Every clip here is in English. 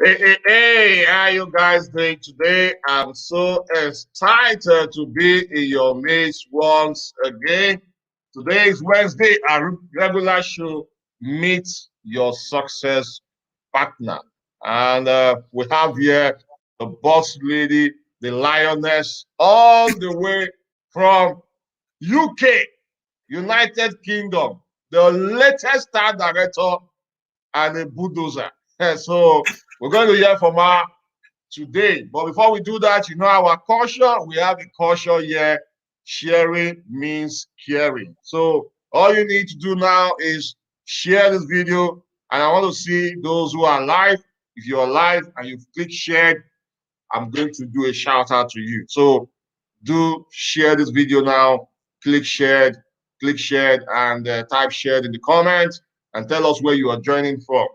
Hey, how you guys doing today? I'm so excited to be in your midst once again. Today is Wednesday, our regular show, Meet Your Success Partner. And we have here the boss lady, the lioness, all the way from UK, United Kingdom, the latest star director and a bulldozer. So we're going to hear from her today. But before we do that, you know our culture. We have a culture here. Sharing means caring. So all you need to do now is share this video. And I want to see those who are live. If you're live and you've clicked share, I'm going to do a shout out to you. So do share this video now. Click shared, and type shared in the comments and tell us where you are joining from.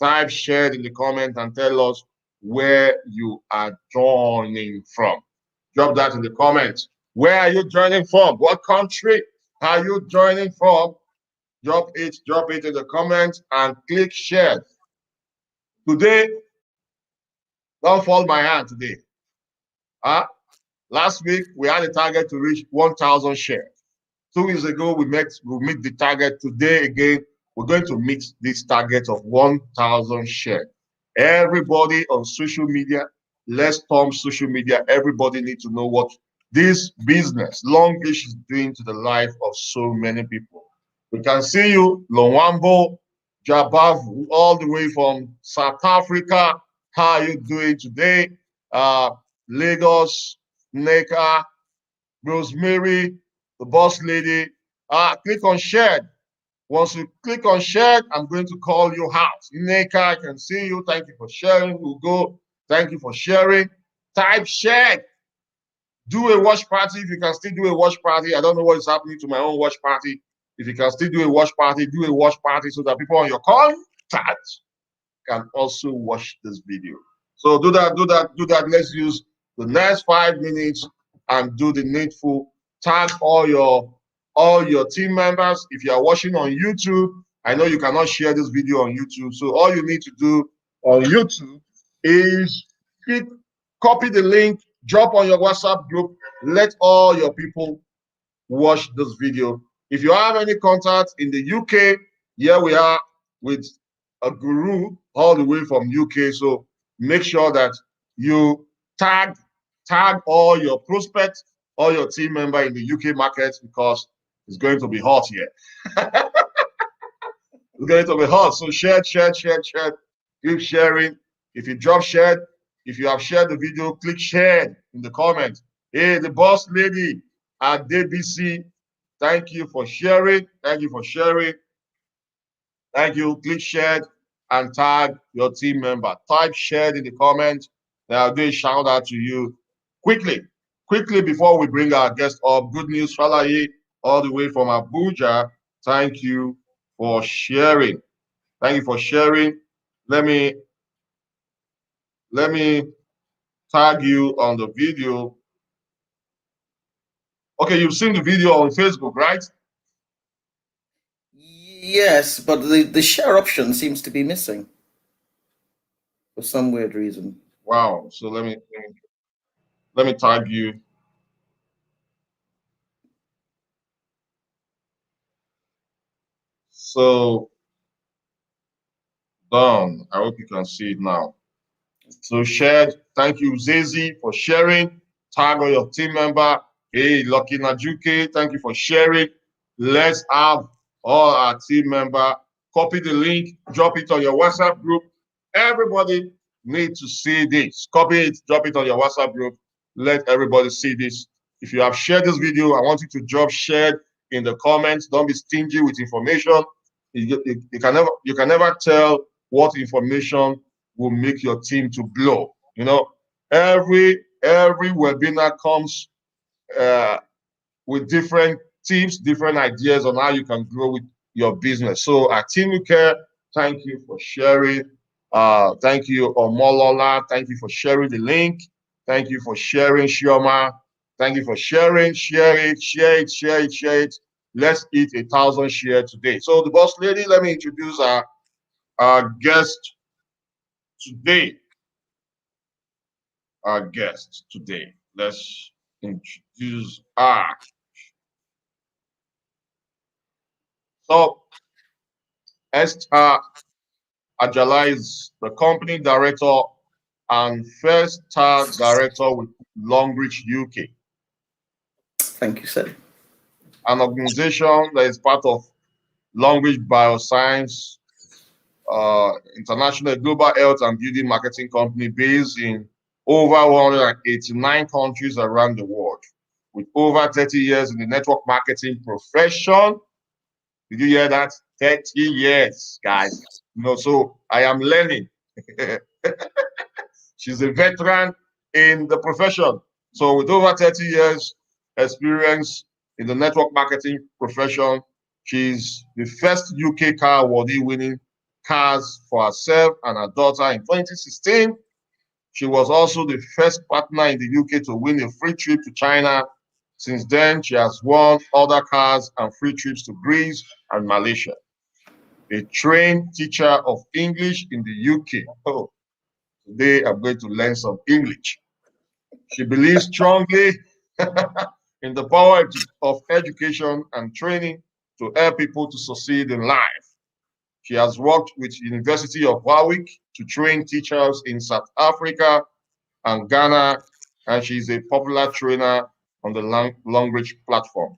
Type shared in the comment and tell us where you are joining from. Drop that in the comments. Where are you joining from? What country are you joining from? Drop it in the comments and click share. Today, don't fall my hand today. Uh, Last week, we had a target to reach 1,000 shares. 2 weeks ago, we meet the target. Today, again, we're going to meet this target of 1,000 shares. Everybody on social media, let's storm social media. Everybody needs to know what this business, Longish, is doing to the life of so many people. We can see you, Lowambo, Jabavu, all the way from South Africa. How are you doing today? Lagos, Neka, Rosemary, the boss lady. Click on shared. Once you click on shared, I'm going to call you out. Neka, I can see you. Thank you for sharing. Ugo, thank you for sharing. Type shared. Do a watch party if you can still do a watch party. I don't know what is happening to my own watch party. If you can still do a watch party, do a watch party so that people on your contact can also watch this video. So do that, do that, do that. Let's use the next 5 minutes and do the needful. Tag all your team members. If you are watching on YouTube, I know you cannot share this video on YouTube. So all you need to do on YouTube is copy the link, drop on your WhatsApp group, let all your people watch this video. If you have any contacts in the UK, here we are with a guru all the way from UK. So make sure that you tag all your prospects, all your team member in the UK market because it's going to be hot here. It's going to be hot. So share. Keep sharing. If you drop shared, if you have shared the video, click shared in the comments. Hey, the boss lady at DBC, thank you for sharing. Thank you for sharing. Thank you. Click shared and tag your team member. Type shared in the comments. Then I'll do a shout out to you quickly. Quickly before we bring our guest up. Good news, Falaye, all the way from Abuja. Thank you for sharing. Thank you for sharing. Let me tag you on the video. Okay, you've seen the video on Facebook, right? Yes, but the share option seems to be missing for some weird reason. Wow. So let me tag you. So done. I hope you can see it now. So shared. Thank you, Zazie, for sharing. Tag on your team member. Hey, Lucky Najuke, thank you for sharing. Let's have all our team member copy the link, drop it on your WhatsApp group. Everybody needs to see this. Copy it, drop it on your WhatsApp group. Let everybody see this. If you have shared this video, I want you to drop shared in the comments. Don't be stingy with information. You can never tell what information will make your team to blow. You know, every webinar comes with different tips, different ideas on how you can grow with your business. So at Team Care, thank you for sharing. Thank you, Omolola. Thank you for sharing the link. Thank you for sharing, Shioma. Thank you for sharing. Share it. Let's eat 1,000 shares today. So the boss lady, let me introduce our guest today, our guest today. Let's introduce her. So, Esther Ajala is the company director and first star director with Longbridge UK, Thank you, sir. an organization that is part of Longbridge Bioscience International, global health and beauty marketing company based in over 189 countries around the world, with over 30 years in the network marketing profession. Did you hear that? 30 years, guys. So I am learning. She's a veteran in the profession. So with over 30 years experience in the network marketing profession, she's the first UK car awardee winning cars for herself and her daughter in 2016. She was also the first partner in the UK to win a free trip to China. Since then, she has won other cars and free trips to Greece and Malaysia. A trained teacher of English in the UK. Oh, today I'm going to learn some English. She believes strongly in the power of education and training to help people to succeed in life. She has worked with University of Warwick to train teachers in South Africa and Ghana, and she is a popular trainer on the Longbridge platform.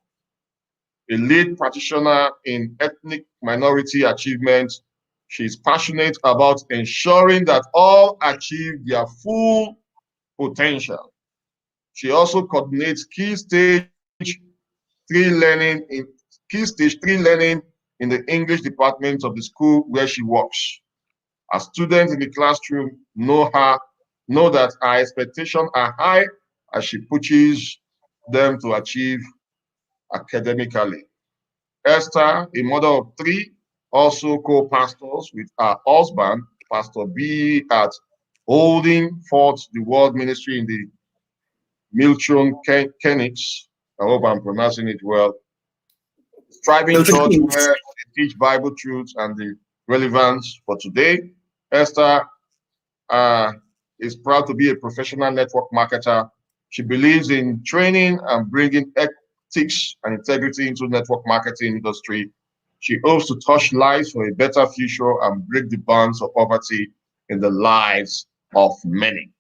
A lead practitioner in ethnic minority achievement, she is passionate about ensuring that all achieve their full potential. She also coordinates key stage three learning in the English department of the school where she works. As students in the classroom know that her expectations are high as she pushes them to achieve academically. Esther, a mother of three, also co-pastors with her husband, Pastor B, at holding forth the world ministry in the Milton Keynes. I hope I'm pronouncing it well. Striving Milton Church, Keynes. where they teach Bible truths and the relevance for today. Esther uh, is proud to be a professional network marketer. She believes in training and bringing ethics and integrity into network marketing industry. She hopes to touch lives for a better future and break the bonds of poverty in the lives of many.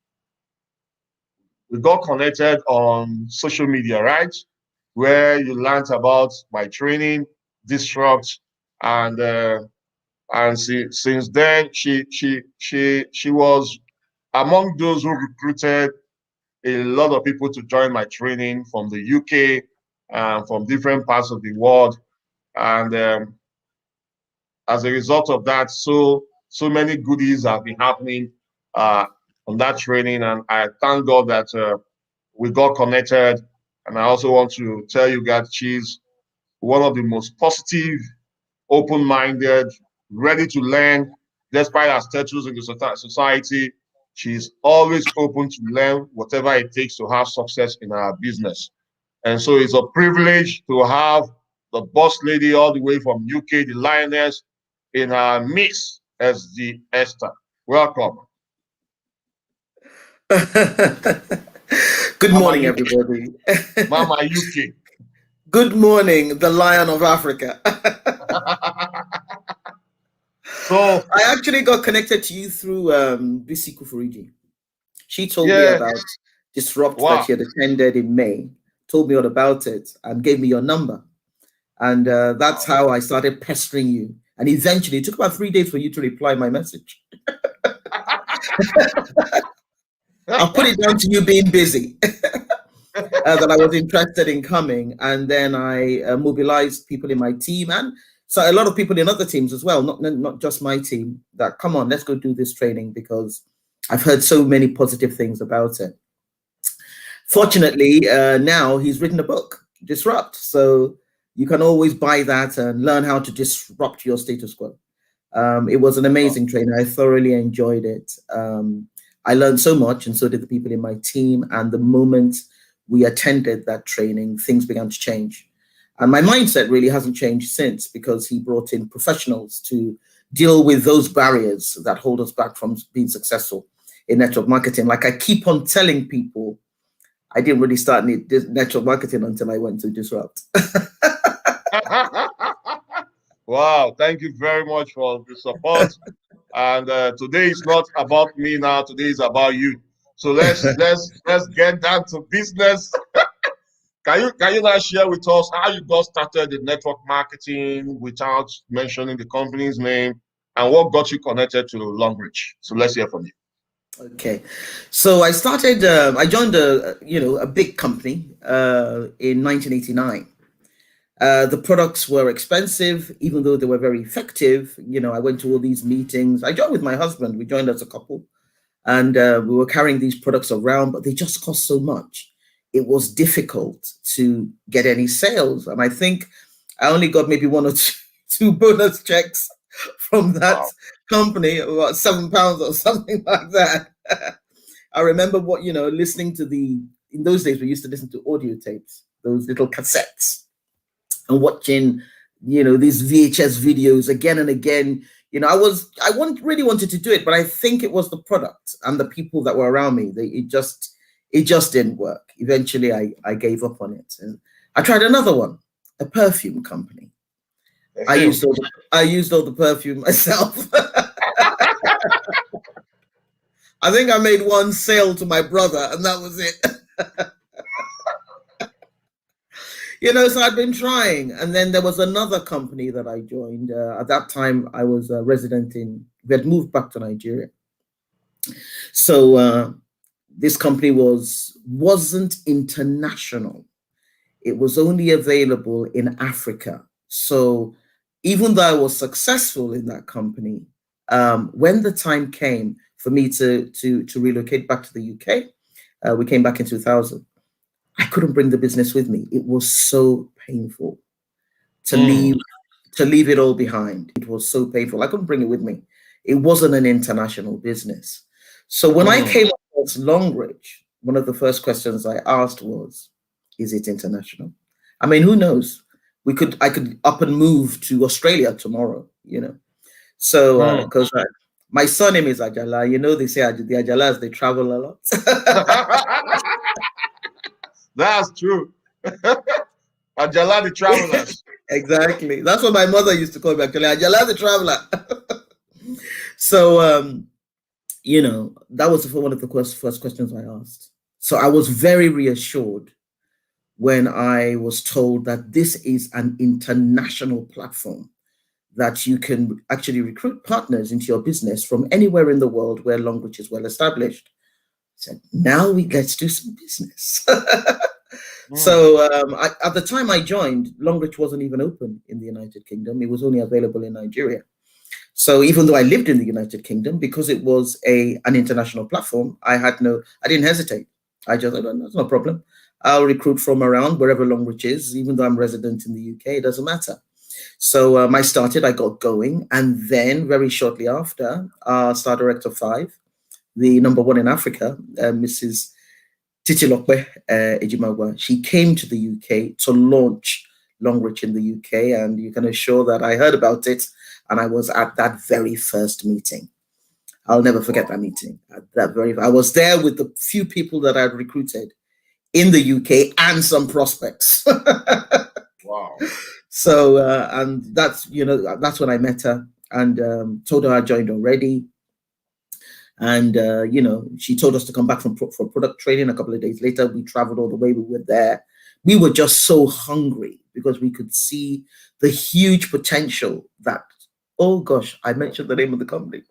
We got connected on social media, right? Where you learned about my training, Disrupt, and since then she was among those who recruited a lot of people to join my training from the UK and from different parts of the world. And as a result of that, so many goodies have been happening uh, on that training, and I thank God that we got connected. And I also want to tell you guys, she's one of the most positive, open-minded, ready to learn, despite her status in the society. She's always open to learn whatever it takes to have success in her business. And so it's a privilege to have the boss lady all the way from UK, the lioness, in our midst as the Esther. Welcome, Good Mama morning, UK. everybody. Mama UK. Good morning, the Lion of Africa. So, I actually got connected to you through BC Kufuruji. She told me yeah, about Disrupt that wow. she had attended in May, told me all about it, and gave me your number. And that's how I started pestering you. And eventually, it took about 3 days for you to reply my message. I'll put it down to you being busy. That I was interested in coming, and then I mobilized people in my team and so a lot of people in other teams as well, not just my team. That come on, let's go do this training because I've heard so many positive things about it. Fortunately, now he's written a book, Disrupt, so you can always buy that and learn how to disrupt your status quo. It was an amazing training. I thoroughly enjoyed it. I learned so much, and so did the people in my team. And the moment we attended that training, things began to change. And my mindset really hasn't changed since because he brought in professionals to deal with those barriers that hold us back from being successful in network marketing. Like I keep on telling people, I didn't really start network marketing until I went to Disrupt. Wow, thank you very much for the support. And today is not about me now. Today is about you. So let's get down to business. Can you now share with us how you got started in network marketing without mentioning the company's name, and what got you connected to Longreach? So let's hear from you. Okay, so I started. I joined a big company in 1989. The products were expensive, even though they were very effective. I went to all these meetings. I joined with my husband. We joined as a couple, and we were carrying these products around, but they just cost so much. It was difficult to get any sales, and I think I only got maybe one or two bonus checks from that Wow. company, about £7 or something like that. I remember listening to in those days we used to listen to audio tapes, those little cassettes, and watching, these VHS videos again and again. Really wanted to do it, but I think it was the product and the people that were around me. It just didn't work. Eventually, I gave up on it, and I tried another one, a perfume company. I used all the perfume myself. I think I made one sale to my brother, and that was it. So I'd been trying. And then there was another company that I joined. At that time, I was a resident we had moved back to Nigeria. So this company wasn't international. It was only available in Africa. So even though I was successful in that company, when the time came for me to relocate back to the UK, we came back in 2000. I couldn't bring the business with me. It was so painful to leave it all behind. It was so painful. I couldn't bring it with me. It wasn't an international business. So when I came across Longreach, one of the first questions I asked was, is it international? I mean, who knows? I could up and move to Australia tomorrow, So because my surname is Ajala, they say the Ajalas, they travel a lot. That's true. Ajala the travelers. Exactly. That's what my mother used to call me, actually. Ajala the traveler. So, that was one of the first questions I asked. So I was very reassured when I was told that this is an international platform, that you can actually recruit partners into your business from anywhere in the world where Longreach is well established. I said, now let's do some business. So at the time I joined, Longreach wasn't even open in the United Kingdom. It was only available in Nigeria. So even though I lived in the United Kingdom, because it was an international platform, I didn't hesitate. I just said, that's no problem. I'll recruit from around wherever Longreach is, even though I'm resident in the UK, it doesn't matter. So I got going. And then very shortly after, Star Director 5, the number one in Africa, Mrs. Titilokwe Ejimagwa, she came to the UK to launch Longreach in the UK, and you can assure that I heard about it, and I was at that very first meeting. I'll never forget that meeting. I was there with the few people that I'd recruited in the UK and some prospects. Wow. So and that's when I met her and told her I joined already. And, she told us to come back for product training. A couple of days later, we traveled all the way. We were there. We were just so hungry because we could see the huge potential that, oh gosh, I mentioned the name of the company.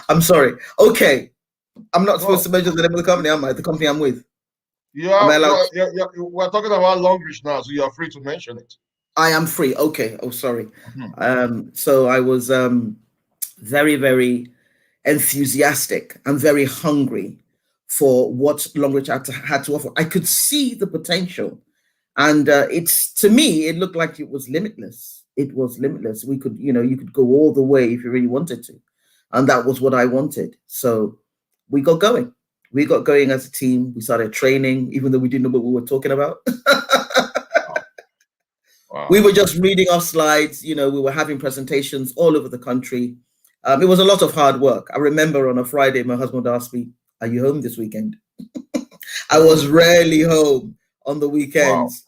I'm sorry. Okay. I'm not supposed to mention the name of the company, am I? The company I'm with. Yeah, we're talking about Longreach now, so you're free to mention it. I am free. Okay. Oh, sorry. So I was very, very enthusiastic and very hungry for what Longreach had to offer. I could see the potential, and to me, it looked like it was limitless. It was limitless. We could, you could go all the way if you really wanted to, and that was what I wanted. So we got going. We got going as a team. We started training, even though we didn't know what we were talking about. We Wow. were just reading off slides. We were having presentations all over the country. It was a lot of hard work. I remember on a Friday, my husband asked me, "Are you home this weekend?" I was rarely home on the Wow. weekends,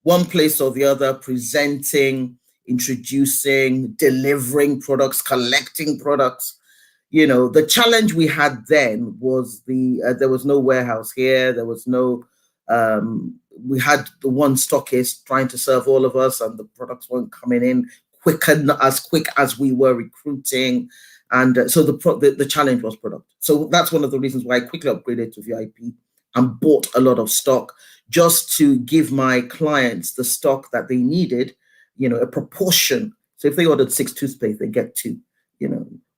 one place or the other, presenting, introducing, delivering products, collecting products. The challenge we had then was there was no warehouse here. There was no, we had the one stockist trying to serve all of us, and the products weren't coming in as quick as we were recruiting. And so the challenge was product. So that's one of the reasons why I quickly upgraded to VIP and bought a lot of stock, just to give my clients the stock that they needed, a proportion. So if they ordered 6 toothpaste, they get 2.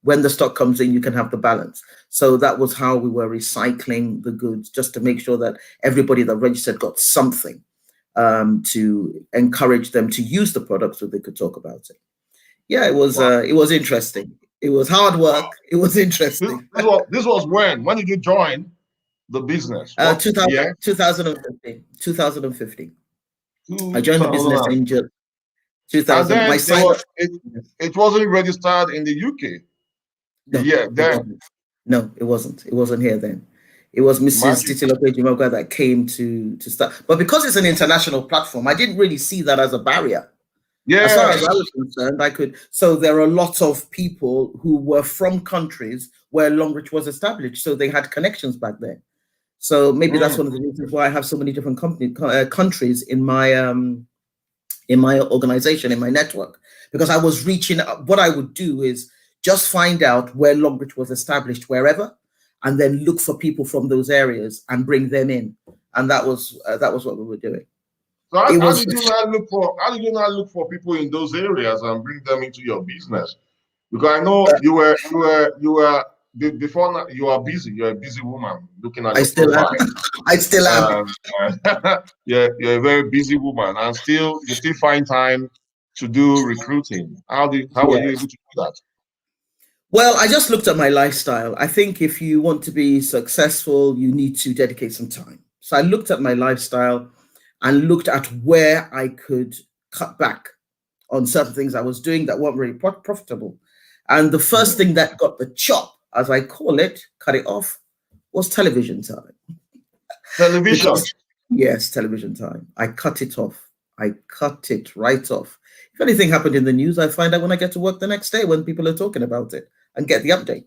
When the stock comes in, you can have the balance. So that was how we were recycling the goods, just to make sure that everybody that registered got something, to encourage them to use the product so they could talk about it. Yeah, Wow. it was interesting. It was hard Wow. work. It was interesting. This was when? When did you join the business? What 2000, year? 2015. 2015. I joined the business 2000. in 2000. And My then sign up. it wasn't registered in the UK. No, Yeah, it then wasn't. No, it wasn't. It wasn't here then. It was Mrs. imagine. Titilope Jumoga that came to start. But because it's an international platform, I didn't really see that as a barrier. As far as I Yes. was concerned, I could. So there are a lot of people who were from countries where Longreach was established, so they had connections back then. So maybe that's Mm. one of the reasons why I have so many different countries in my organization, in my network, because I was reaching. What I would do is just find out where Longreach was established, wherever, and then look for people from those areas and bring them in. And that was what we were doing. So It how was did you not look for people in those areas and bring them into your business? Because I know before now, you are busy. You're a busy woman. Looking at I your still am. profile, I still am. um, you're a very busy woman, and still you still find time to do recruiting. How were Yeah. you able to do that? Well, I just looked at my lifestyle. I think if you want to be successful, you need to dedicate some time. So I looked at my lifestyle and looked at where I could cut back on certain things I was doing that weren't really profitable. And the first Hmm. thing that got the chop, as I call it, cut it off, was television time. Television. Because, yes, television time. I cut it off. I cut it right off. If anything happened in the news, I find out when I get to work the next day when people are talking about it and get the update.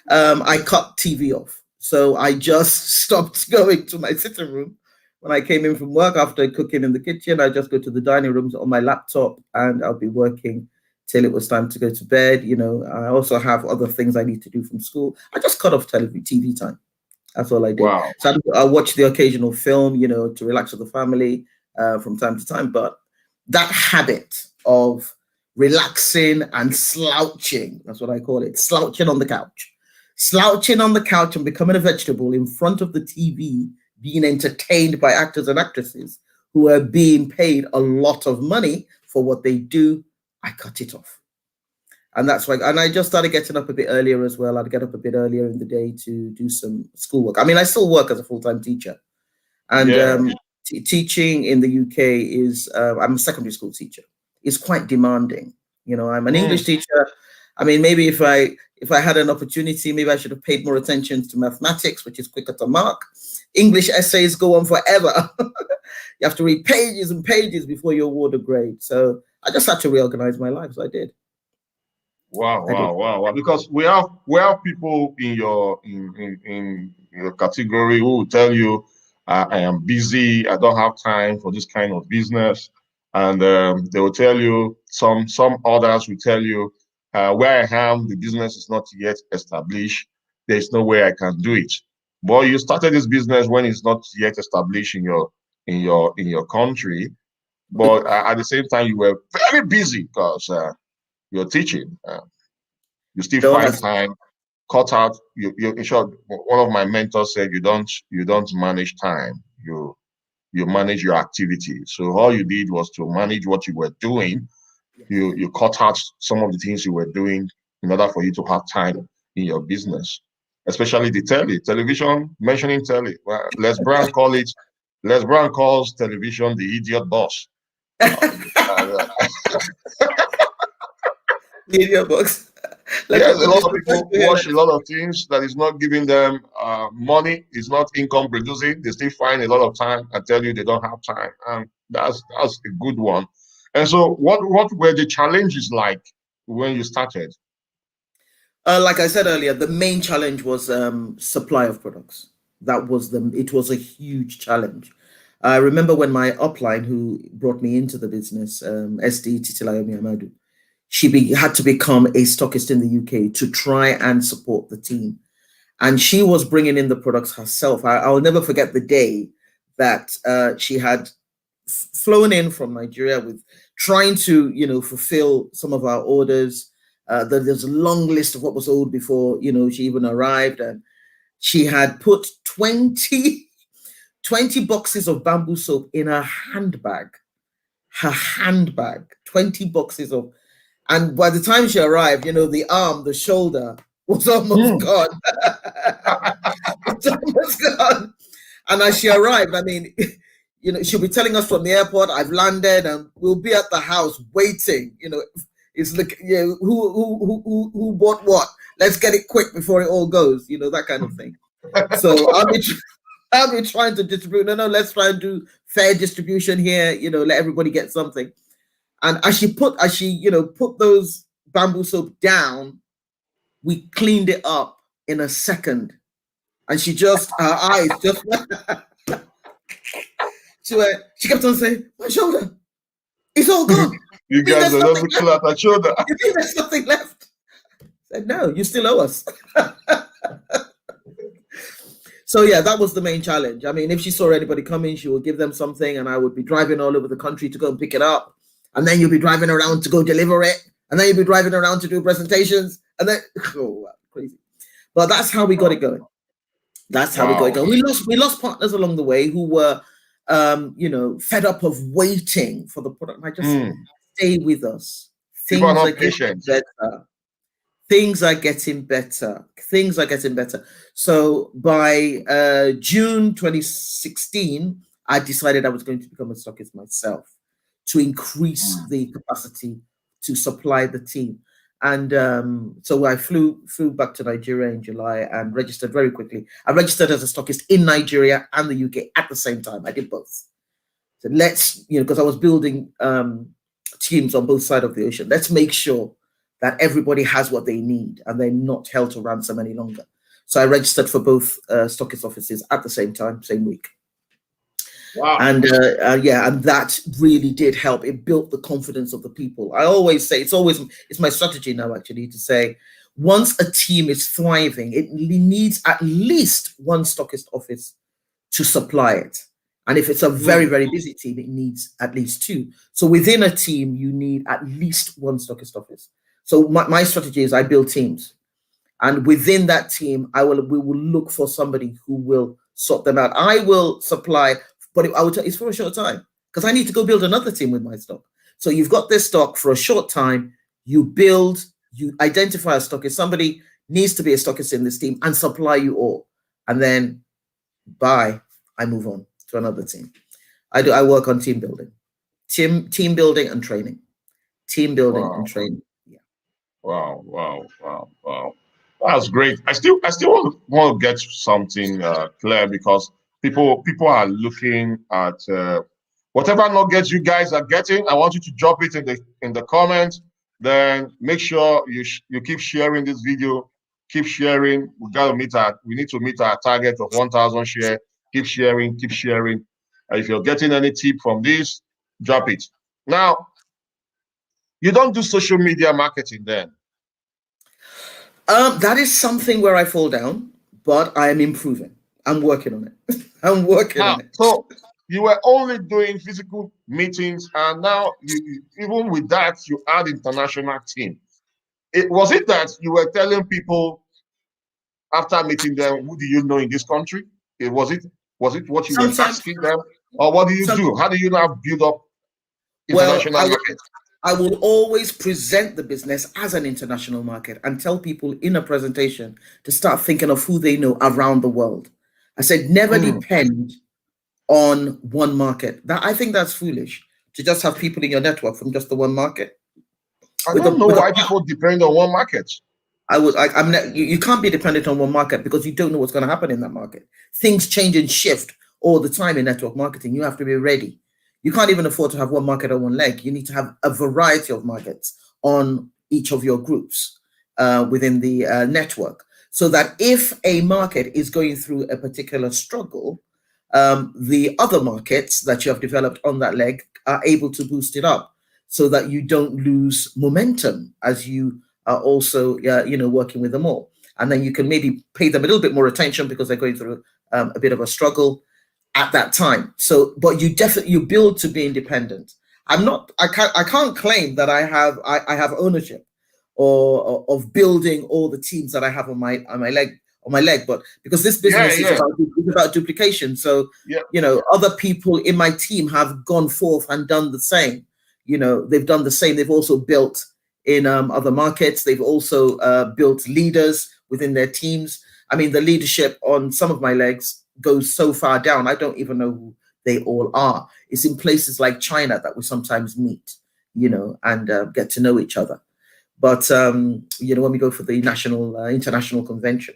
I cut TV off. So I just stopped going to my sitting room. When I came in from work after cooking in the kitchen, I just go to the dining rooms on my laptop and I'll be working till it was time to go to bed. I also have other things I need to do from school. I just cut off TV time. That's all I did. Wow. So I watch the occasional film, to relax with the family from time to time. But that habit of relaxing and slouching, that's what I call it, slouching on the couch and becoming a vegetable in front of the TV, being entertained by actors and actresses who are being paid a lot of money for what they do, I cut it off. And that's why, and I just started getting up a bit earlier as well. I'd get up a bit earlier in the day to do some schoolwork. I mean, I still work as a full-time teacher, and Yeah. teaching in the UK is, I'm a secondary school teacher. It's quite demanding. I'm an Mm. English teacher. I mean, maybe if I had an opportunity, maybe I should have paid more attention to mathematics, which is quicker to mark. English essays go on forever. You have to read pages and pages before you award a grade. So I just had to reorganize my life. So I did. Wow, I did. wow, wow, wow. Because we have people in your category who will tell you, I am busy, I don't have time for this kind of business. And they will tell you, some others will tell you, where I am, the business is not yet established. There's no way I can do it. But you started this business when it's not yet established in your country. But at the same time, you were very busy because you're teaching. You still No, find that's time, cut out. In short, one of my mentors said, you don't manage time. You manage your activity. So all you did was to manage what you were doing. yes. You cut out some of the things you were doing in order for you to have time in your business, especially the television. Mentioning tele, well, Les Brown calls television the idiot boss. Uh, Media box. Let yes, a people be lot of surprised people to hear watch a that. lot of things that is not giving them money, is not income producing. They still find a lot of time and tell you they don't have time, and that's a good one. And so, what were the challenges like when you started? Like I said earlier, the main challenge was supply of products. That was the. It was a huge challenge. I remember when my upline, who brought me into the business, SD Titilayomi Amadu, had to become a stockist in the UK to try and support the team, and she was bringing in the products herself. I'll never forget the day that she had flown in from Nigeria with trying to, fulfill some of our orders. There's a long list of what was owed before, she even arrived, and she had put 20 boxes of bamboo soap in her handbag. Her handbag, 20 boxes of, and by the time she arrived, the arm, the shoulder was almost Hmm. gone. It's almost gone. And as she arrived, I mean, she'll be telling us from the airport, I've landed, and we'll be at the house waiting. It's like, who bought what? Let's get it quick before it all goes, that kind of thing. So I'll be trying to distribute. No, let's try and do fair distribution here, let everybody get something. And as she put those bamboo soap down, we cleaned it up in a second. And her eyes just she kept on saying, my shoulder, it's all gone. You You mean guys there's are something just left? looking at each other. You mean there's something left? I said, no, you still owe us. So yeah, that was the main challenge. I mean, if she saw anybody coming, she would give them something, and I would be driving all over the country to go and pick it up. And then you'll be driving around to go deliver it. And then you'll be driving around to do presentations. And then oh, crazy. But that's how we got it going. That's how we got it Wow. going. We lost partners along the way who were fed up of waiting for the product. I just said, Hmm. stay with us. People are Things are not getting patient. better. Things are getting better. Things are getting better. So by June 2016, I decided I was going to become a stockist myself to increase Hmm. the capacity to supply the team. And so I flew back to Nigeria in July and registered very quickly. I registered as a stockist in Nigeria and the UK at the same time. I did both. So because I was building teams on both sides of the ocean. Let's make sure that everybody has what they need and they're not held to ransom any longer. So I registered for both stockist offices at the same time, same week. Wow. And and that really did help. It built the confidence of the people. I always say it's my strategy now actually to say once a team is thriving, it needs at least one stockist office to supply it. And if it's a very, Hmm. very busy team, it needs at least two. So within a team, you need at least one stockist office. So my strategy is I build teams. And within that team, we will look for somebody who will sort them out. I will supply, but it's for a short time because I need to go build another team with my stock. So you've got this stock for a short time. You identify a stockist. Somebody needs to be a stockist in this team and supply you all. And then bye, I move on to another team. I work on team building, team building and training, team building and Wow. training. Yeah. Wow. Wow. Wow. Wow. That's great. I still want to get something clear because people are looking at whatever nuggets you guys are getting. I want you to drop it in the comments. Then make sure you keep sharing this video. Keep sharing. We need to meet our target of 1,000 share. Keep sharing. Keep sharing. If you're getting any tip from this, drop it. Now, you don't do social media marketing then. That is something where I fall down, but I am improving. I'm working on it. I'm working Now, on it. so you were only doing physical meetings, and now even with that, you add international team. Was it that you were telling people after meeting them, who do you know in this country? Was it what you were Sometimes, asking them, or what do you some do? How do you now build up well, international market? I will always present the business as an international market and tell people in a presentation to start thinking of who they know around the world. I said never Hmm. depend on one market. That I think that's foolish. to just have people in your network from just the one market? I With a don't know with a why people depend on one market. you can't be dependent on one market because you don't know what's going to happen in that market. Things change and shift all the time in network marketing. You have to be ready. You can't even afford to have one market on one leg. You need to have a variety of markets on each of your groups within the network, so that if a market is going through a particular struggle, the other markets that you have developed on that leg are able to boost it up, so that you don't lose momentum as you are also working with them all. And then you can maybe pay them a little bit more attention because they're going through a bit of a struggle at that time. So, but you build to be independent. I can't claim that I have ownership or of building all the teams that I have on my leg, but because this Yeah, business is yeah, about duplication. So, yeah. other people in my team have gone forth and done the same. They've done the same. They've also built in other markets. They've also built leaders within their teams. I mean, the leadership on some of my legs goes so far down, I don't even know who they all are. It's in places like China that we sometimes meet, and get to know each other. But, when we go for the international convention.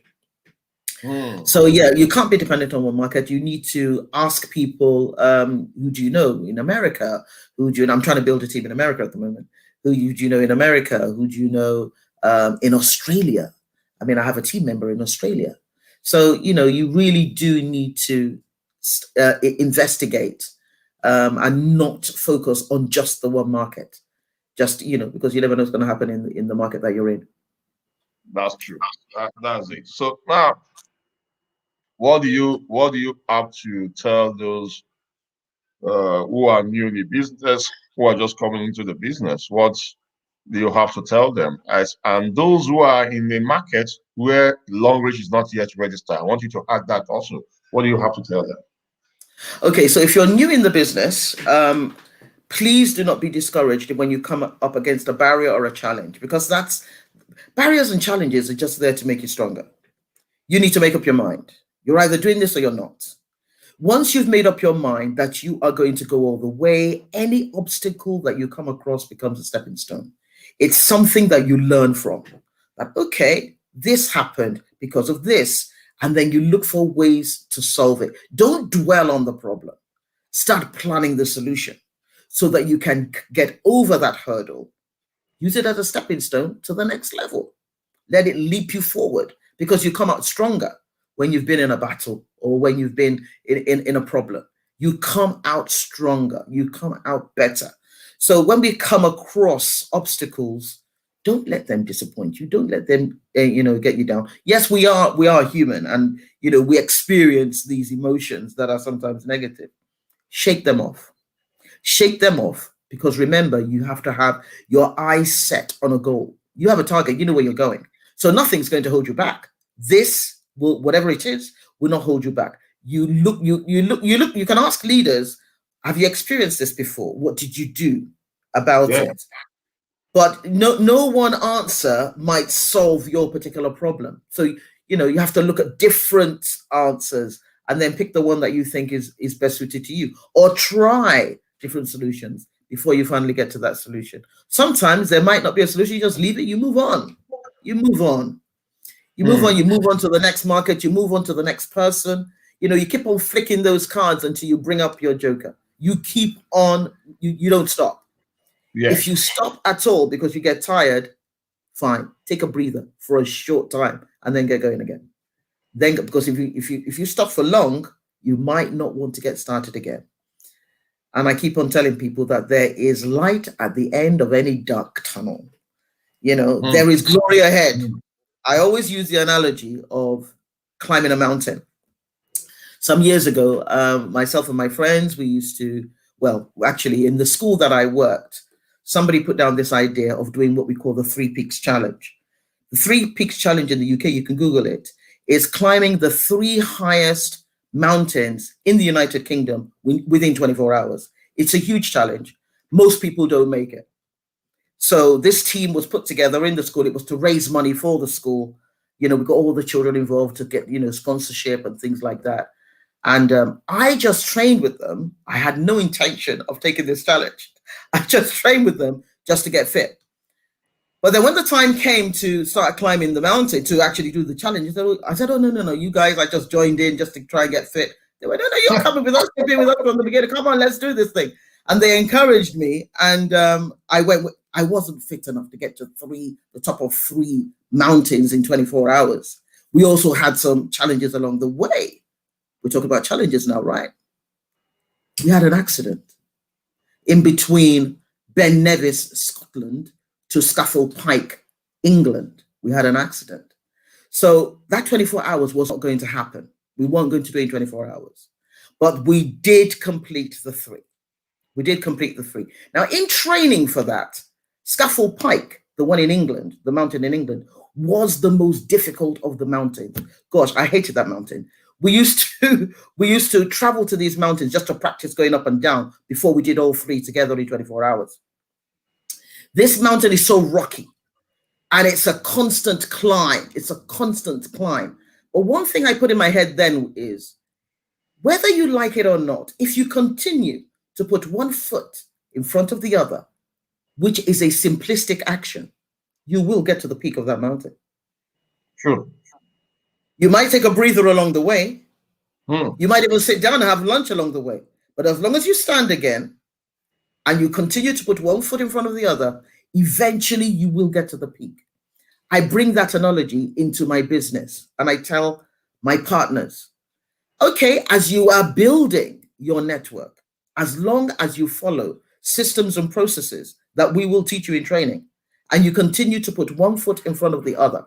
So yeah, you can't be dependent on one market. You need to ask people, who do you know in America? Who do you know? I'm trying to build a team in America at the moment. Who do you know in America? Who do you know in Australia? I mean, I have a team member in Australia. So, you really do need to investigate and not focus on just the one market. Just, because you never know what's going to happen in the market that you're in. That's true. That's it. So now, what do you have to tell those who are new in the business, who are just coming into the business? What do you have to tell them? And those who are in the market where long reach is not yet registered, I want you to add that also. What do you have to tell them? Okay, so if you're new in the business, please do not be discouraged when you come up against a barrier or a challenge, because barriers and challenges are just there to make you stronger. You need to make up your mind. You're either doing this or you're not. Once you've made up your mind that you are going to go all the way, any obstacle that you come across becomes a stepping stone. It's something that you learn from. That, okay, this happened because of this. And then you look for ways to solve it. Don't dwell on the problem. Start planning the solution so that you can get over that hurdle. Use it as a stepping stone to the next level. Let it leap you forward, because you come out stronger when you've been in a battle or when you've been in a problem. You come out stronger. You come out better. So when we come across obstacles, don't let them disappoint you. Don't let them, get you down. Yes, we are human, and we experience these emotions that are sometimes negative. Shake them off. Shake them off, because remember, you have to have your eyes set on a goal. You have a target, you know where you're going. So nothing's going to hold you back. This will, whatever it is, will not hold you back. You can ask leaders, have you experienced this before? What did you do about Yeah. it? But no one answer might solve your particular problem. So, you have to look at different answers and then pick the one that you think is best suited to you, or try different solutions before you finally get to that solution. Sometimes there might not be a solution. You just leave it. You move on. You move on. You move on. You move on to the next market. You move on to the next person. You keep on flicking those cards until you bring up your joker. You keep on. You don't stop. Yeah. If you stop at all because you get tired, fine. Take a breather for a short time and then get going again. Then, because if you stop for long, you might not want to get started again. And I keep on telling people that there is light at the end of any dark tunnel. There is glory ahead. I always use the analogy of climbing a mountain. Some years ago, myself and my friends, we used to, well, actually, in the school that I worked, somebody put down this idea of doing what we call the Three Peaks Challenge. The Three Peaks Challenge in the UK, you can Google it, is climbing the 3 highest mountains in the United Kingdom within 24 hours. It's a huge challenge. Most people don't make it. So this team was put together in the school. It was to raise money for the school. We got all the children involved to get, sponsorship and things like that. And I just trained with them. I had no intention of taking this challenge. I just trained with them just to get fit. But then when the time came to start climbing the mountain to actually do the challenge, I said, oh, no, you guys, I just joined in just to try and get fit. They went, no, you're coming with us. You've been with us from the beginning. Come on, let's do this thing. And they encouraged me. And I wasn't fit enough to get to the top of 3 mountains in 24 hours. We also had some challenges along the way. We're talking about challenges now, right? We had an accident in between Ben Nevis, Scotland, to Scaffold Pike, England. We had an accident. So that 24 hours was not going to happen. We weren't going to do it in 24 hours. But we did complete the 3. We did complete the 3. Now, in training for that, Scaffold Pike, the one in England, the mountain in England, was the most difficult of the mountains. Gosh, I hated that mountain. We used to travel to these mountains just to practice going up and down before we did all 3 together in 24 hours. This mountain is so rocky and it's a constant climb. It's a constant climb. But one thing I put in my head then is, whether you like it or not, if you continue to put one foot in front of the other, which is a simplistic action, you will get to the peak of that mountain. Sure. You might take a breather along the way. You might even sit down and have lunch along the way. But as long as you stand again and you continue to put one foot in front of the other, eventually you will get to the peak. I bring that analogy into my business and I tell my partners, okay, as you are building your network, as long as you follow systems and processes that we will teach you in training, and you continue to put one foot in front of the other,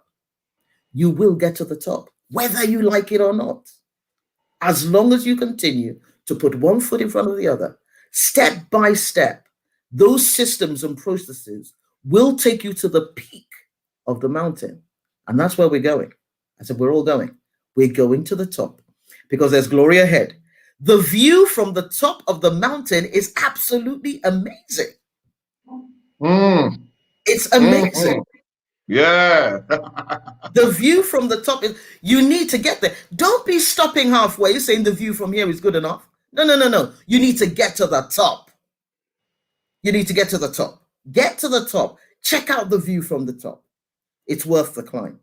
you will get to the top, whether you like it or not. As long as you continue to put one foot in front of the other, step by step, those systems and processes will take you to the peak of the mountain. And that's where we're going. I said, we're all going. We're going to the top because there's glory ahead. The view from the top of the mountain is absolutely amazing. It's amazing. Yeah. The view from the top is, you need to get there. Don't be stopping halfway saying the view from here is good enough. No. You need to get to the top. You need to get to the top. Get to the top. Check out the view from the top. It's worth the climb.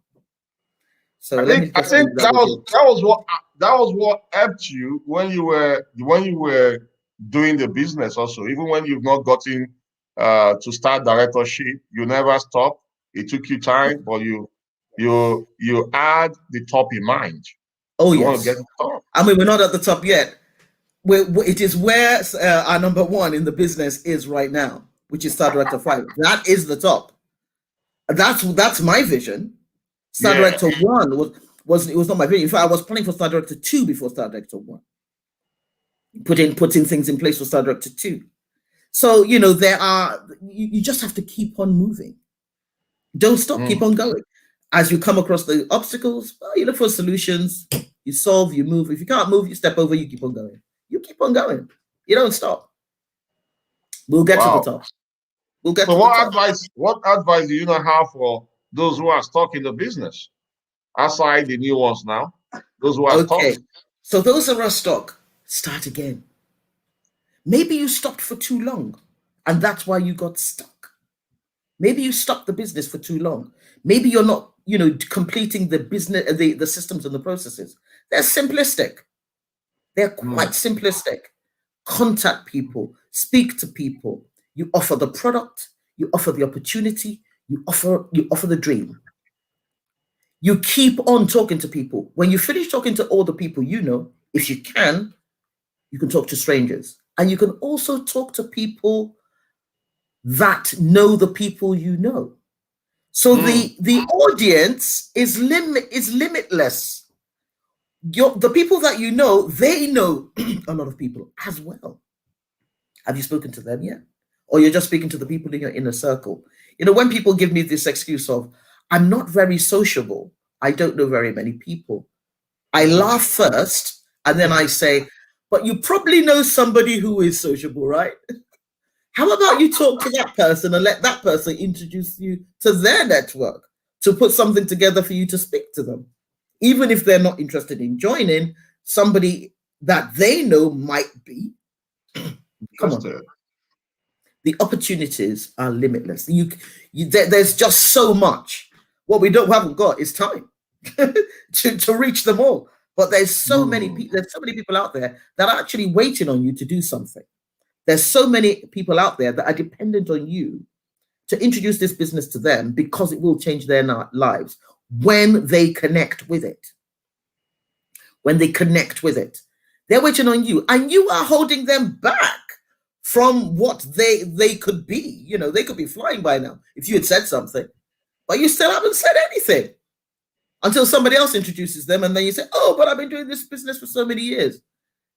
So I think that was what helped you when you were doing the business also. Even when you've not gotten to start directorship, you never stop. It took you time, but you had the top in mind. Oh, you yes. want to get to the top. I mean, we're not at the top yet. It is where our number 1 in the business is right now, which is Star Director 5. That is the top. That's my vision. Star Director 1 was not my vision. In fact, I was planning for Star Director 2 before Star Director 1. Putting things in place for Star Director 2. So, you just have to keep on moving. Don't stop, keep on going. As you come across the obstacles, you look for solutions, you solve, you move. If you can't move, you step over, you keep on going. You keep on going. You don't stop. We'll get to the top. We'll get to the top. What advice do you not have for those who are stuck in the business? Aside the new ones now, those who are stuck. So those who are stuck, start again. Maybe you stopped for too long, and that's why you got stuck. Maybe you stopped the business for too long. Maybe you're not, completing the business, the systems and the processes. They're simplistic. They're quite simplistic. Contact people, speak to people. You offer the product, you offer the opportunity, you offer the dream. You keep on talking to people. When you finish talking to all the people if you can talk to strangers. And you can also talk to people that know the people you know. So the audience is limitless. The people that you know, they know a lot of people as well. Have you spoken to them yet? Or you're just speaking to the people in your inner circle? When people give me this excuse of, I'm not very sociable, I don't know very many people, I laugh first and then I say, but you probably know somebody who is sociable, right? How about you talk to that person and let that person introduce you to their network to put something together for you to speak to them? Even if they're not interested in joining, somebody that they know might be. Come on. Interesting. The opportunities are limitless. There's just so much. What we haven't got is time to reach them all. But there's so many people. There's so many people out there that are actually waiting on you to do something. There's so many people out there that are dependent on you to introduce this business to them, because it will change their lives when they connect with it. When they connect with it, they're waiting on you, and you are holding them back from what they could be. You know, they could be flying by now if you had said something, but you still haven't said anything until somebody else introduces them, and then you say, oh, but I've been doing this business for so many years.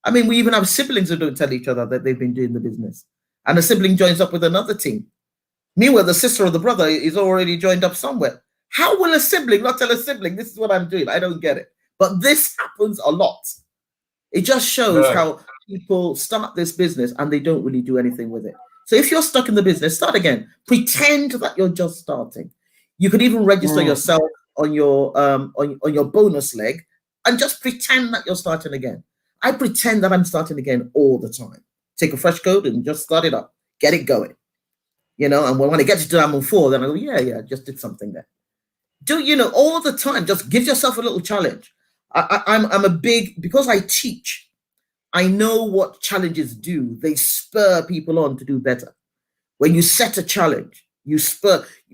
I mean, we even have siblings who don't tell each other that they've been doing the business, and a sibling joins up with another team. Meanwhile, the sister or the brother is already joined up somewhere. How will a sibling not tell a sibling, this is what I'm doing? I don't get it. But this happens a lot. It just shows how people start this business and they don't really do anything with it. So if you're stuck in the business, start again. Pretend that you're just starting. You could even register yourself on your bonus leg and just pretend that you're starting again. I pretend that I'm starting again all the time. Take a fresh code and just start it up. Get it going. You know, and when I get to Diamond 4, then I go, yeah, just did something there. All the time, just give yourself a little challenge. I'm a big, because I teach, I know what challenges do. They spur people on to do better. When you set a challenge,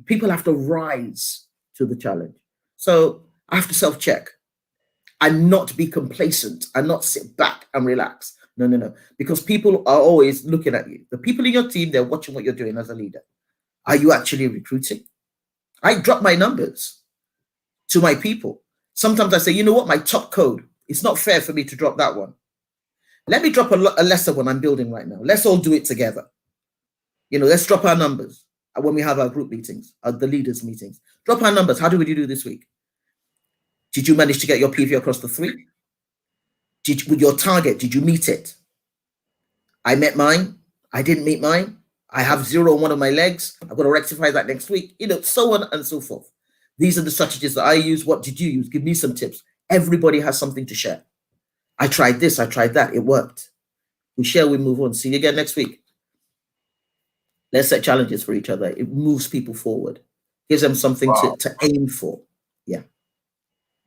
people have to rise to the challenge. So I have to self-check and not be complacent and not sit back and relax. No. Because people are always looking at you. The people in your team, they're watching what you're doing as a leader. Are you actually recruiting? I drop my numbers to my people. Sometimes I say, you know what, my top code, it's not fair for me to drop that one. Let me drop a lesser one I'm building right now. Let's all do it together. Let's drop our numbers when we have our group meetings, the leaders meetings. Drop our numbers. How did you do this week? Did you manage to get your PV across the 3? With your target, did you meet it? I met mine. I didn't meet mine. I have 0 on one of my legs. I'm going to rectify that next week. So on and so forth. These are the strategies that I use. What did you use? Give me some tips. Everybody has something to share. I tried this. I tried that. It worked. We share, we move on. See you again next week. Let's set challenges for each other. It moves people forward. Gives them something to aim for. Yeah.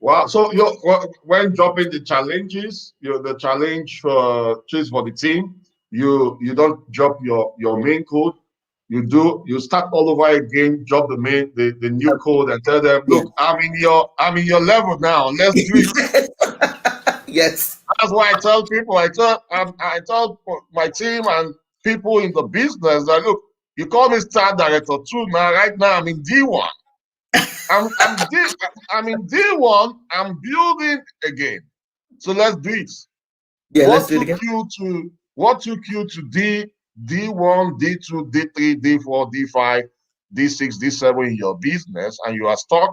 Wow. So when dropping the challenges, the challenge for the team, you don't drop your main code. You start all over again, drop the new code and tell them, look, I'm in your level now. Let's do it. Yes. That's why I tell people, I tell my team and people in the business that, look, you call me star director 2 now. Right now I'm in D1. I'm in D1. I'm building again. So let's do it. Yeah, let's do it again. What took you to D1, D2, D3, D4, D5, D6, D7 in your business, and you are stuck?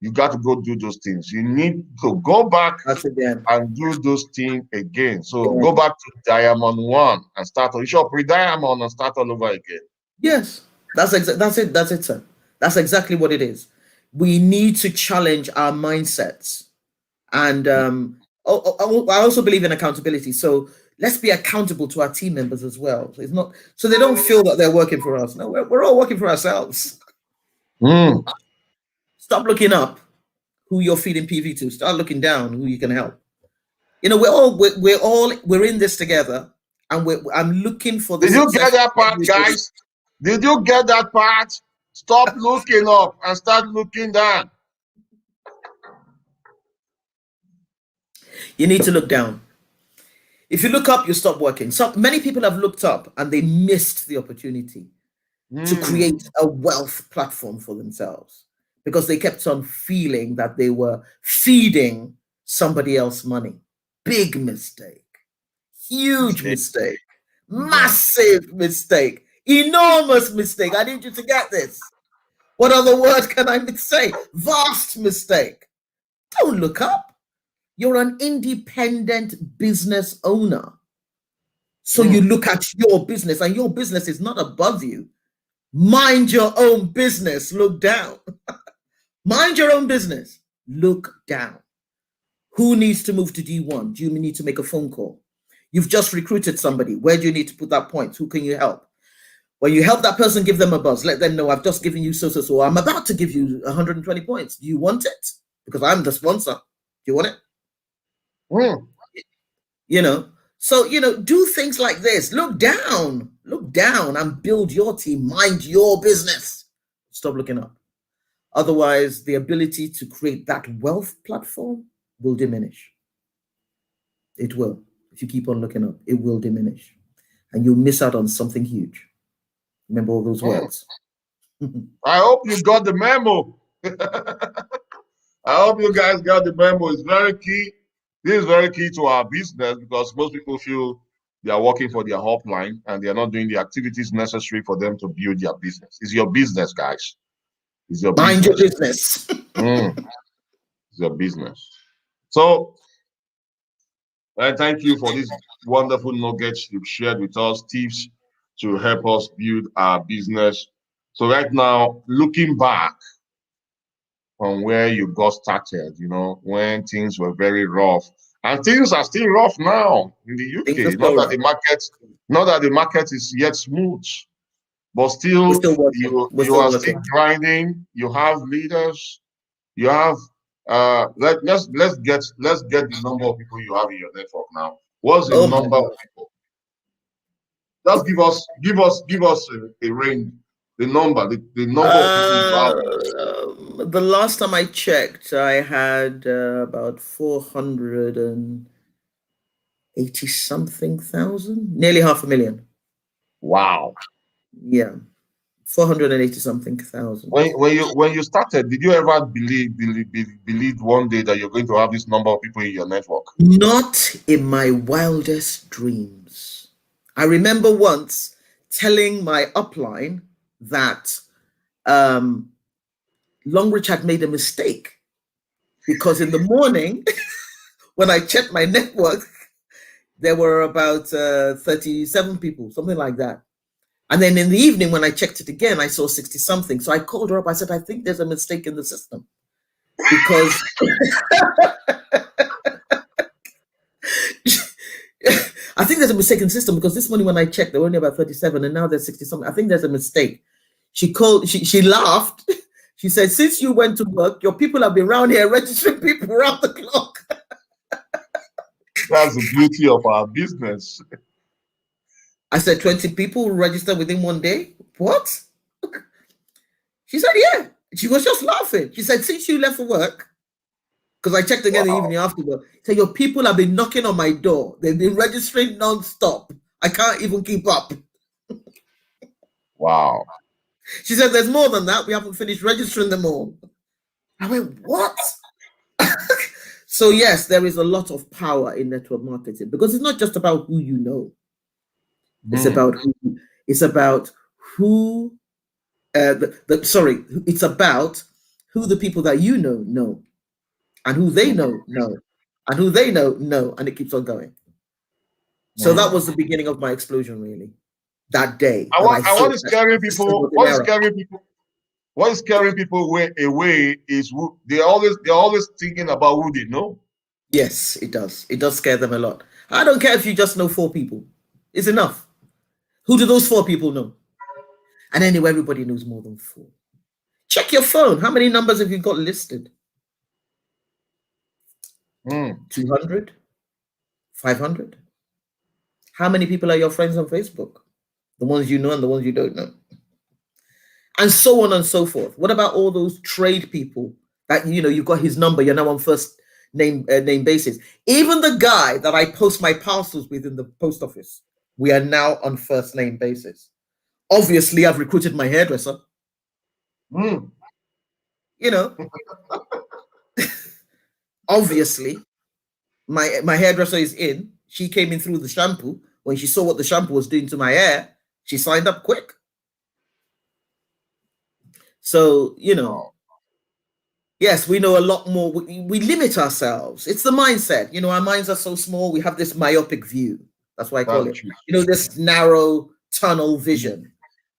You got to go do those things. You need to go back and do those things again. So go back to Diamond 1 and start. You should pre-Diamond and start all over again. Yes, that's it, sir. That's exactly what it is. We need to challenge our mindsets, and I also believe in accountability. So let's be accountable to our team members as well. So it's not so they don't feel that they're working for us. No, we're all working for ourselves. Stop looking up who you're feeding PV to. Start looking down who you can help. We're in this together, and I'm looking for the. Did you get that part, guys? Did you get that part? Stop looking up and start looking down. You need to look down. If you look up, you stop working. So many people have looked up and they missed the opportunity to create a wealth platform for themselves because they kept on feeling that they were feeding somebody else money. Big mistake. Huge mistake. Massive mistake. Enormous mistake. I need you to get this. What other word can I say? Vast mistake. Don't look up. You're an independent business owner. So you look at your business, and your business is not above you. Mind your own business. Look down. Mind your own business. Look down. Who needs to move to D1? Do you need to make a phone call? You've just recruited somebody. Where do you need to put that point? Who can you help? When you help that person, give them a buzz. Let them know I've just given you so. I'm about to give you 120 points. Do you want it? Because I'm the sponsor. Do you want it? Mm. You know, so, do things like this. Look down and build your team. Mind your business. Stop looking up. Otherwise, the ability to create that wealth platform will diminish. It will. If you keep on looking up, it will diminish. And you'll miss out on something huge. Remember all those Mm. words. I hope you got the memo. I hope you guys got the memo. It's very key. This is very key to our business because most people feel they are working for their upline and they are not doing the activities necessary for them to build their business. It's your business, guys. It's your Mind your business. business. Mm, it's your business. So I thank you for this wonderful nuggets you've shared with us, tips to help us build our business. So right now, looking back from where you got started, when things were very rough, and things are still rough now in the Things are UK. still rough. Not that the market is yet smooth, but We're still still working. you We're you still are still working. grinding. You have leaders. You have let's get the number of people you have in your network now. What's the Oh my number of God. people? Just give us a range, the number of people you have. The last time I checked, I had about 480 something thousand, nearly half a million. Wow. Yeah, 480 something When thousand. when you when you started, did you ever believe one day that you're going to have this number of people in your network? Not in my wildest dreams. I remember once telling my upline that Longreach had made a mistake because in the morning, when I checked my network, there were about 37 people, something like that. And then in the evening, when I checked it again, I saw 60 something. So I called her up. I said, I think there's a mistake in the system because I think there's a mistake in the system because this morning when I checked, there were only about 37 and now there's 60 something. I think there's a mistake. She laughed. She said, since you went to work, your people have been around here registering people around the clock. That's the beauty of our business. I said, 20 people registered within one day? What? She said, yeah. She was just laughing. She said, since you left for work, because I checked again the Wow. evening afterward, so your people have been knocking on my door. They've been registering non-stop. I can't even keep up. Wow. She said, there's more than that. We haven't finished registering them all. I went, what? So yes, there is a lot of power in network marketing because it's not just about who you know. It's Hmm. about who sorry, it's about who the people that you know, and who they know, and who they know, and it keeps on going. So that Hmm. was the beginning of my explosion, really. That day I that want, I I thought want to that scaring the system people. was in error. What is scaring people away is they're always thinking about who they know. Yes, it does. It does scare them a lot. I don't care if you just know 4 people. It's enough. Who do those 4 people know? And anyway, everybody knows more than 4. Check your phone. How many numbers have you got listed? Hmm. 200? 500? How many people are your friends on Facebook? The ones you know and the ones you don't know. And so on and so forth. What about all those trade people that you've got his number, you're now on first name basis. Even the guy that I post my parcels with in the post office, we are now on first name basis. Obviously, I've recruited my hairdresser. Hmm. You know, obviously, my hairdresser is in. She came in through the shampoo. When she saw what the shampoo was doing to my hair, she signed up quick. So, Wow. yes, we know a lot more. We limit ourselves. It's the mindset. Our minds are so small. We have this myopic view. That's why I call That's it. true. This narrow tunnel Hmm. vision.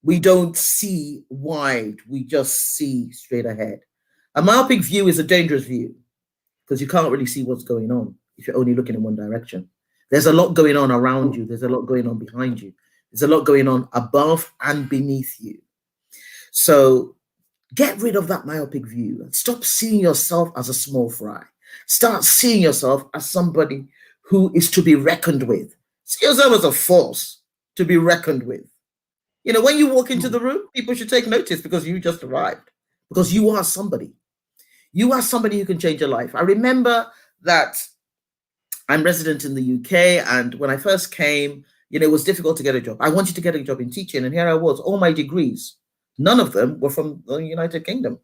We don't see wide. We just see straight ahead. A myopic view is a dangerous view because you can't really see what's going on if you're only looking in one direction. There's a lot going on around you. There's a lot going on behind you. There's a lot going on above and beneath you. So get rid of that myopic view and stop seeing yourself as a small fry. Start seeing yourself as somebody who is to be reckoned with. See yourself as a force to be reckoned with. When you walk into the room, people should take notice because you just arrived, because you are somebody. You are somebody who can change your life. I remember that I'm resident in the UK, and when I first came, it was difficult to get a job. I wanted to get a job in teaching, and here I was, all my degrees, none of them were from the United Kingdom.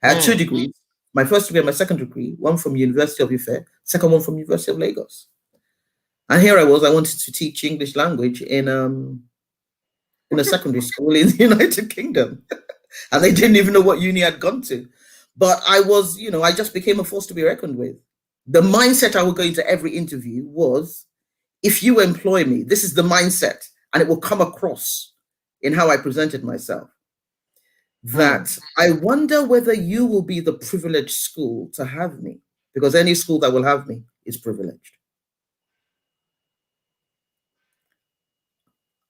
I had 2 degrees, my first degree and my second degree, one from University of Ife, second one from University of Lagos. And here I was, I wanted to teach English language in a secondary school in the United Kingdom. And they didn't even know what uni I'd gone to. But I was, I just became a force to be reckoned with. The mindset I would go into every interview was, if you employ me, this is the mindset, and it will come across in how I presented myself, that I wonder whether you will be the privileged school to have me, because any school that will have me is privileged.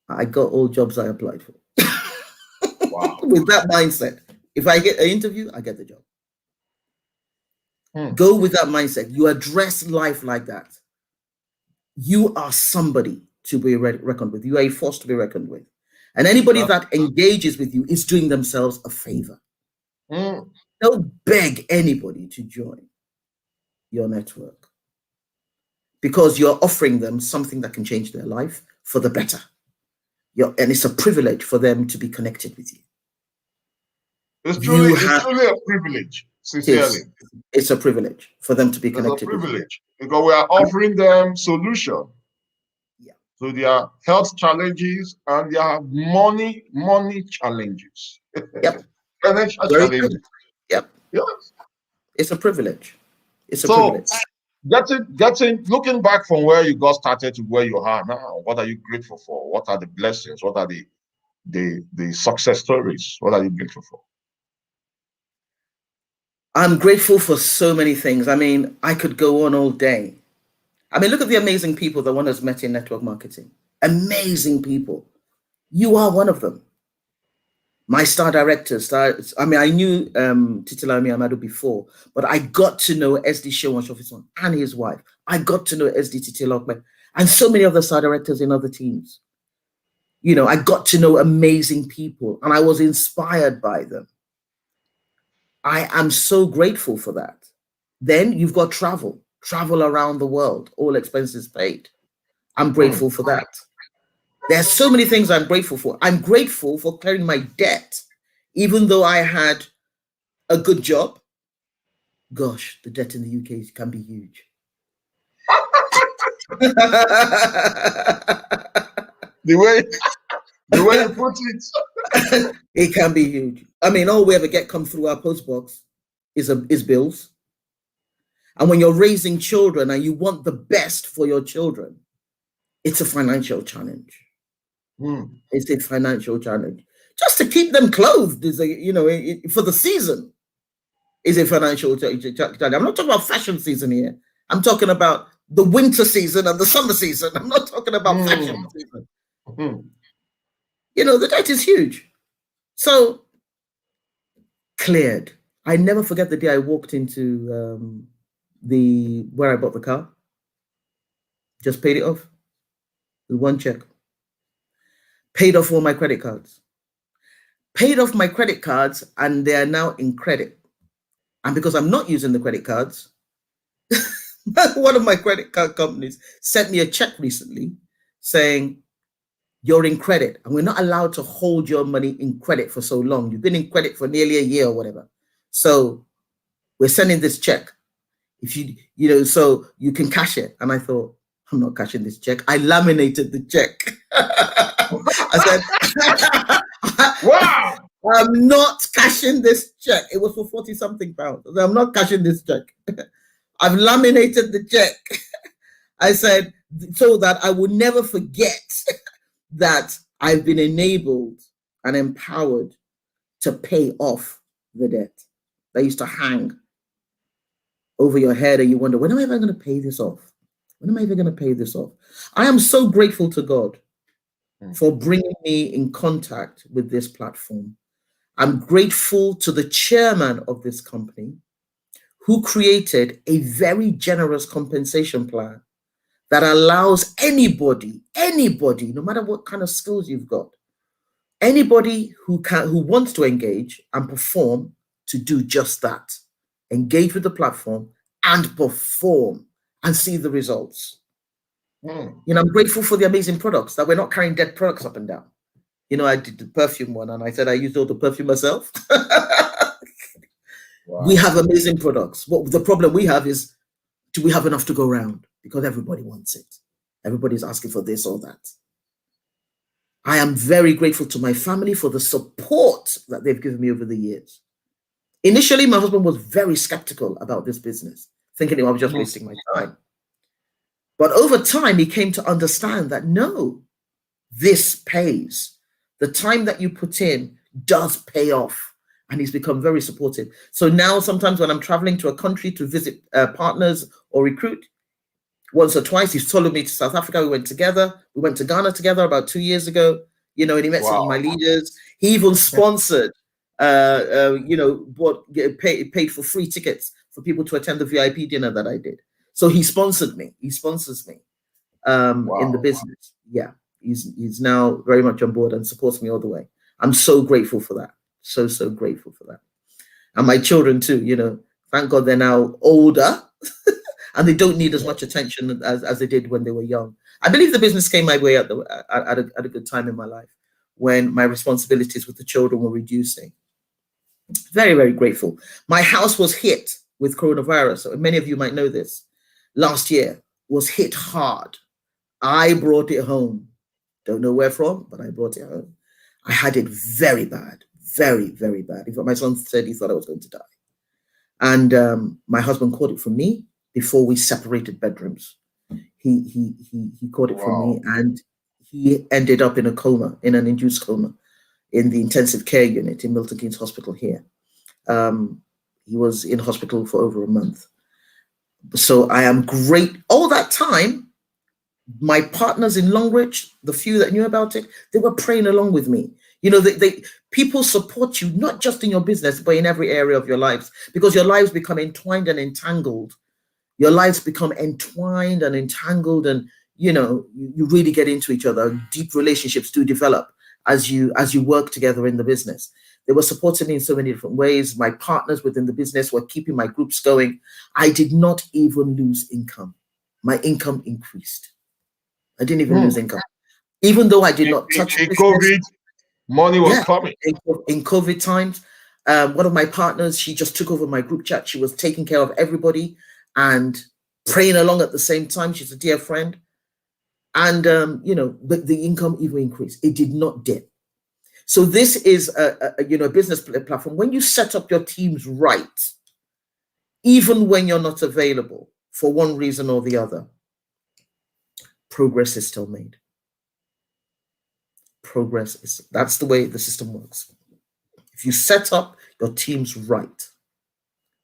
I got all jobs I applied for. Wow. With that mindset. If I get an interview, I get the job. Go with that mindset. You address life like that. You are somebody to be reckoned with. You are a force to be reckoned with. And anybody that engages with you is doing themselves a favor. Don't beg anybody to join your network, because you're offering them something that can change their life for the better. And it's a privilege for them to be connected with you. It's truly a privilege, sincerely. It's a privilege for them to be connected with you. It's a privilege, because we are offering them solution to their health challenges and their money challenges. Yep. Financial challenges. Yep. Yes. It's a privilege. It's a privilege. Looking back from where you got started to where you are now, what are you grateful for? What are the blessings? What are the success stories? What are you grateful for? I'm grateful for so many things. I mean, I could go on all day. I mean, look at the amazing people that one has met in network marketing. Amazing people. You are one of them. My star directors, I knew Titila Amadu before, but I got to know SD Shewan Shofison and his wife. I got to know SD Titilokme and so many other star directors in other teams. I got to know amazing people, and I was inspired by them. I am so grateful for that. Then you've got travel around the world, all expenses paid. I'm grateful for that. There's so many things I'm grateful for. I'm grateful for clearing my debt, even though I had a good job. Gosh, the debt in the UK can be huge. The way you put it. It can be huge. I mean, all we ever get come through our post box is bills. And when you're raising children and you want the best for your children, it's a financial challenge. It's a financial challenge. Just to keep them clothed is for the season is a financial challenge. I'm not talking about fashion season here. I'm talking about the winter season and the summer season. I'm not talking about fashion season. The debt is huge. So cleared. I never forget the day I walked into where I bought the car. Just paid it off with one check. Paid off all my credit cards. Paid off my credit cards, and they are now in credit. And because I'm not using the credit cards, one of my credit card companies sent me a check recently saying, you're in credit, and we're not allowed to hold your money in credit for so long. You've been in credit for nearly a year or whatever. So we're sending this check. If so you can cash it. And I thought, I'm not cashing this check. I laminated the check. I said, wow, I'm not cashing this check. It was for 40-something pounds. I'm not cashing this check. I've laminated the check. I said, so that I will never forget that I've been enabled and empowered to pay off the debt that used to hang over your head and you wonder, when am I ever going to pay this off? When am I ever going to pay this off? I am so grateful to God for bringing me in contact with this platform. I'm grateful to the chairman of this company who created a very generous compensation plan that allows anybody, no matter what kind of skills you've got, anybody who wants to engage and perform, to do just that. Engage with the platform and perform and see the results. I'm grateful for the amazing products, that we're not carrying dead products up and down. I did the perfume one and I said I used all the perfume myself. Wow. We have amazing products. What the problem we have is, do we have enough to go around? Because everybody wants it. Everybody's asking for this or that. I am very grateful to my family for the support that they've given me over the years. Initially, my husband was very skeptical about this business, thinking I was just wasting my time. But over time, he came to understand that no, this pays. The time that you put in does pay off. And he's become very supportive. So now sometimes when I'm traveling to a country to visit partners or recruit, once or twice, he's followed me to South Africa. We went together. We went to Ghana together about 2 years ago, and he met some of my leaders. He even sponsored, paid for free tickets for people to attend the VIP dinner that I did. So he sponsored me. He sponsors me in the business. Yeah, he's now very much on board and supports me all the way. I'm so grateful for that. So grateful for that. And my children too, thank God they're now older and they don't need as much attention as they did when they were young. I believe the business came my way at a good time in my life when my responsibilities with the children were reducing. Very, very grateful. My house was hit with coronavirus. So many of you might know this. Last year was hit hard. I brought it home. Don't know where from, but I brought it home. I had it very bad. Very, very bad. In fact, my son said he thought I was going to die. And my husband caught it from me before we separated bedrooms. He caught it from me, and he ended up in a coma, in an induced coma, in the intensive care unit in Milton Keynes Hospital here. He was in hospital for over a month. So I am great. All that time, my partners in Longreach, the few that knew about it, they were praying along with me. People support you, not just in your business, but in every area of your lives, because your lives become entwined and entangled. Your lives become entwined and entangled, and you really get into each other. Deep relationships do develop as you work together in the business. They were supporting me in so many different ways. My partners within the business were keeping my groups going. I did not even lose income. My income increased. I didn't even lose income. Even though I did not touch in COVID, money was coming. In COVID times, one of my partners, she just took over my group chat. She was taking care of everybody and praying along at the same time. She's a dear friend. And, but the income even increased. It did not dip. So this is a business platform. When you set up your teams right, even when you're not available for one reason or the other, progress is still made. That's the way the system works. If you set up your teams right,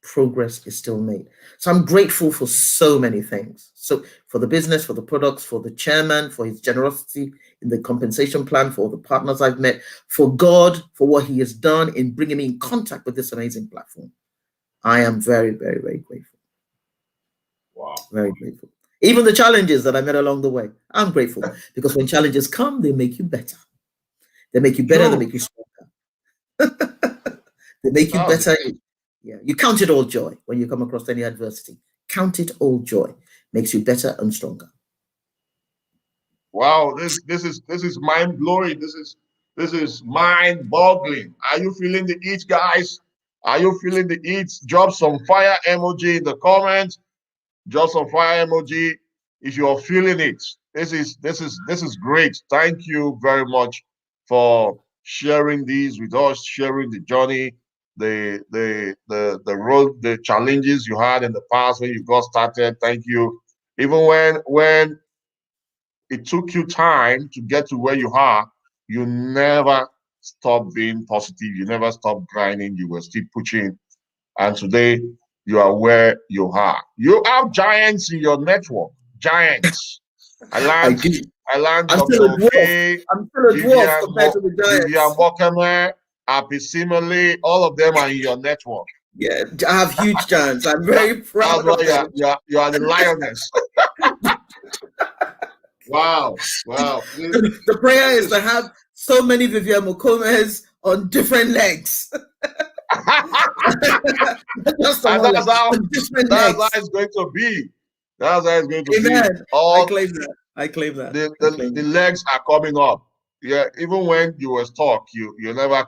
progress is still made. So I'm grateful for so many things. So for the business, for the products, for the chairman, for his generosity in the compensation plan, for all the partners I've met, for God, for what he has done in bringing me in contact with this amazing platform. I am very, very, very grateful. Wow. Very grateful. Even the challenges that I met along the way, I'm grateful, because when challenges come, they make you better. They make you better, they make you stronger. They make you better. Yeah, you count it all joy when you come across any adversity. Count it all joy. Makes you better and stronger. Wow, this is mind blowing. This is mind boggling. Are you feeling the heat, guys? Are you feeling the heat? Drop some fire emoji in the comments. Drop some fire emoji if you are feeling it. This is great. Thank you very much for sharing these with us, sharing the journey, the road, the challenges you had in the past when you got started. Thank you. Even when it took you time to get to where you are, you never stopped being positive. You never stopped grinding. You were still pushing. And today you are where you are. You have giants in your network. Giants. I I learned, do. I learned I'm Dr. still a dwarf. Okey, I'm still a dwarf compared to the Vivian giants. Mokeme, Apisimile, all of them are in your network. Yeah, I have huge giants. I'm very That's proud why of them. you are the lioness. Wow. Wow. The prayer is to have so many Vivian Mokomes on different legs. Just on And one leg, on different that's how legs. it's going to be. That's how it's going to be. Amen. I All claim that. I claim that. the legs are coming up. Yeah, even when you were stuck, you never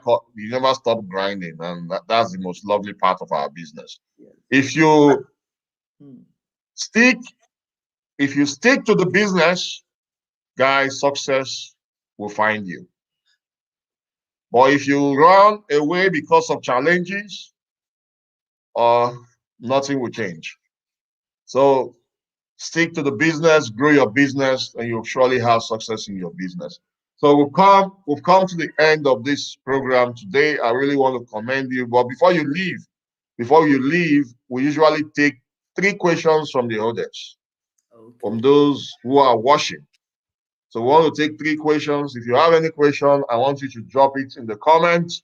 stop grinding, and that's the most lovely part of our business. Yes. If you Hmm. stick, if you stick to the business, guys, success will find you. But if you run away because of challenges, nothing will change. So stick to the business, grow your business, and you'll surely have success in your business. So we've come to the end of this program today. I really want to commend you. But before you leave, we usually take 3 questions from the audience, from Okay. those who are watching. So we want to take 3 questions. If you have any question, I want you to drop it in the comments.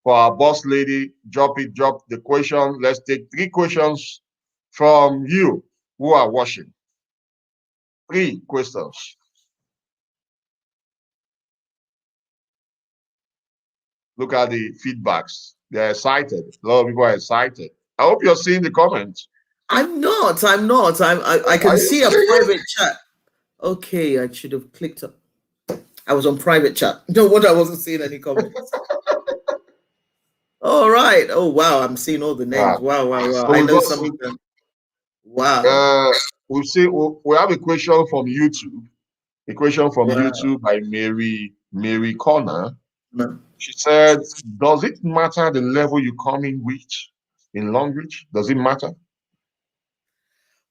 For our boss lady, drop the question. Let's take 3 questions from you who are watching. 3 questions. Look at the feedbacks. They're excited. A lot of people are excited. I hope you're seeing the comments. I'm not. I'm not. I can Are you see a seeing it? private chat. Okay, I should have clicked up. I was on private chat. No wonder I wasn't seeing any comments. All right. Oh wow, I'm seeing all the names. Wow, wow, wow. So I we know got some of them. Wow. we have a question from YouTube. A question from Wow. YouTube by Mary Connor. No. She said, "Does it matter the level you come in with in long reach? Does it matter?"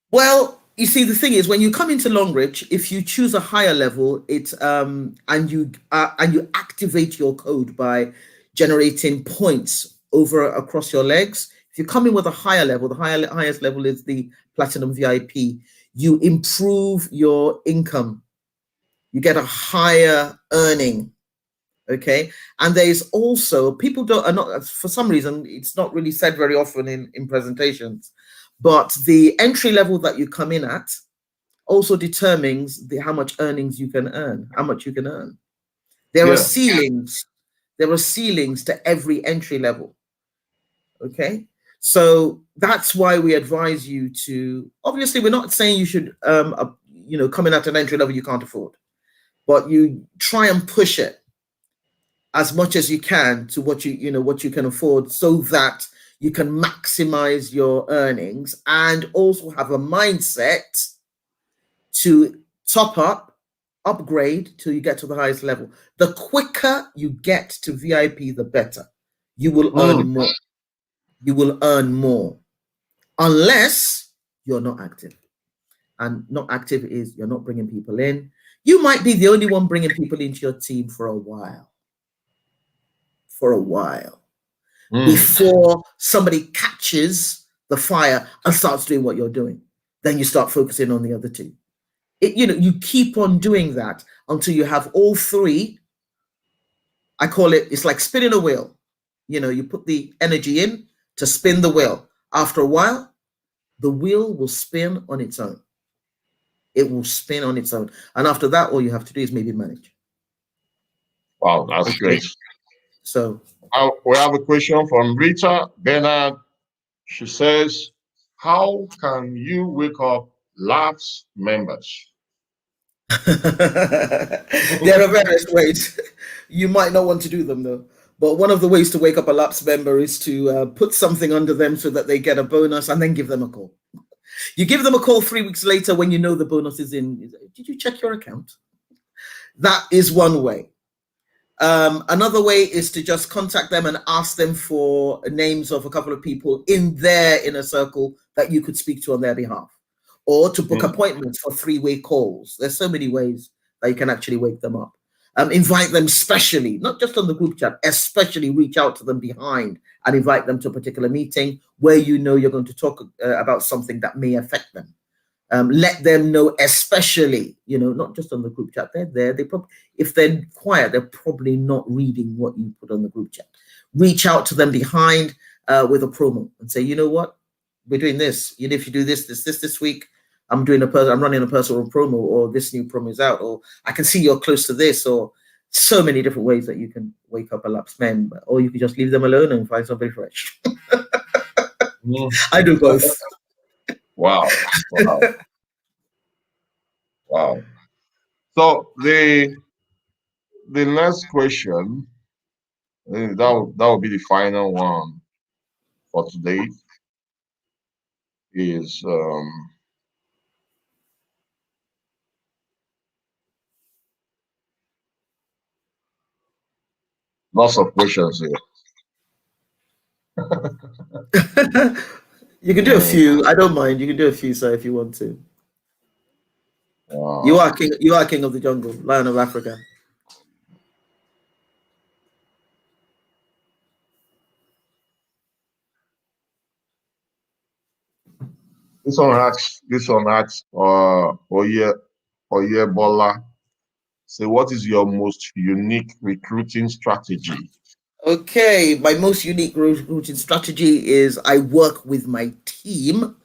Well, you see, the thing is, when you come into Longreach, if you choose a higher level, it's and you activate your code by generating points over across your legs. If you come in with a higher level, the highest level is the Platinum VIP. You improve your income. You get a higher earning. Okay, and there's also people don't are not for some reason it's not really said very often in presentations, but the entry level that you come in at also determines how much earnings you can earn, how much you can earn. There are Yeah. ceilings. There are ceilings to every entry level. Okay, so that's why we advise you to. Obviously, we're not saying you should, come in at an entry level you can't afford, but you try and push it as much as you can to what you can afford, so that you can maximize your earnings and also have a mindset to top up, upgrade till you get to the highest level. The quicker you get to VIP, the better. You will earn Mm. more. You will earn more, unless you're not active. And not active is you're not bringing people in. You might be the only one bringing people into your team for a while. For a while. Mm. Before somebody catches the fire and starts doing what you're doing. Then you start focusing on the other two. You keep on doing that until you have all three. I call it's like spinning a wheel. You put the energy in to spin the wheel. After a while, the wheel will spin on its own. It will spin on its own. And after that, all you have to do is maybe manage. Wow, that's Okay. great. So We have a question from Rita Bernard. She says, "How can you wake up lapsed members?" there are various ways. You might not want to do them though. But one of the ways to wake up a lapsed member is to put something under them so that they get a bonus, and then give them a call. You give them a call 3 weeks later when you know the bonus is in. Did you check your account? That is one way. Another way is to just contact them and ask them for names of a couple of people in their inner circle that you could speak to on their behalf, or to book appointments for 3-way calls. There's so many ways that you can actually wake them up. Invite them specially, not just on the group chat, especially reach out to them behind and invite them to a particular meeting where you know you're going to talk about something that may affect them. Let them know, especially, not just on the group chat. They're there. They probably, if they're quiet, they're probably not reading what you put on the group chat. Reach out to them behind with a promo and say, you know what, we're doing this. If you do this week, I'm running a personal promo, or this new promo is out, or I can see you're close to this, or so many different ways that you can wake up a lapsed men, or you can just leave them alone and find somebody fresh. I do both. Wow. Wow. So the next question, that will be the final one for today, is lots of questions here. You can do a few. I don't mind. You can do a few, sir, if you want to. Wow. You are king. You are king of the jungle, Lion of Africa. This one asks. Oye Bola. Say, what is your most unique recruiting strategy? Okay, my most unique recruiting strategy is I work with my team,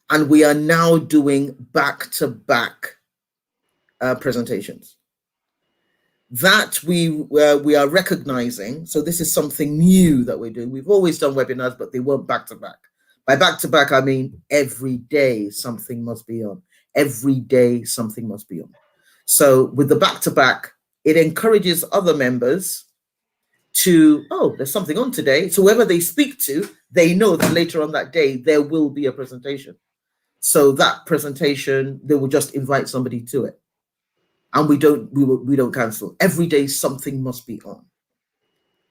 and we are now doing back-to-back presentations. That we are recognizing. So this is something new that we're doing. We've always done webinars, but they weren't back-to-back. By back-to-back, I mean every day something must be on. Every day something must be on. So with the back-to-back, it encourages other members to, there's something on today. So whoever they speak to, they know that later on that day, there will be a presentation. So that presentation, they will just invite somebody to it. And we don't cancel. Every day something must be on.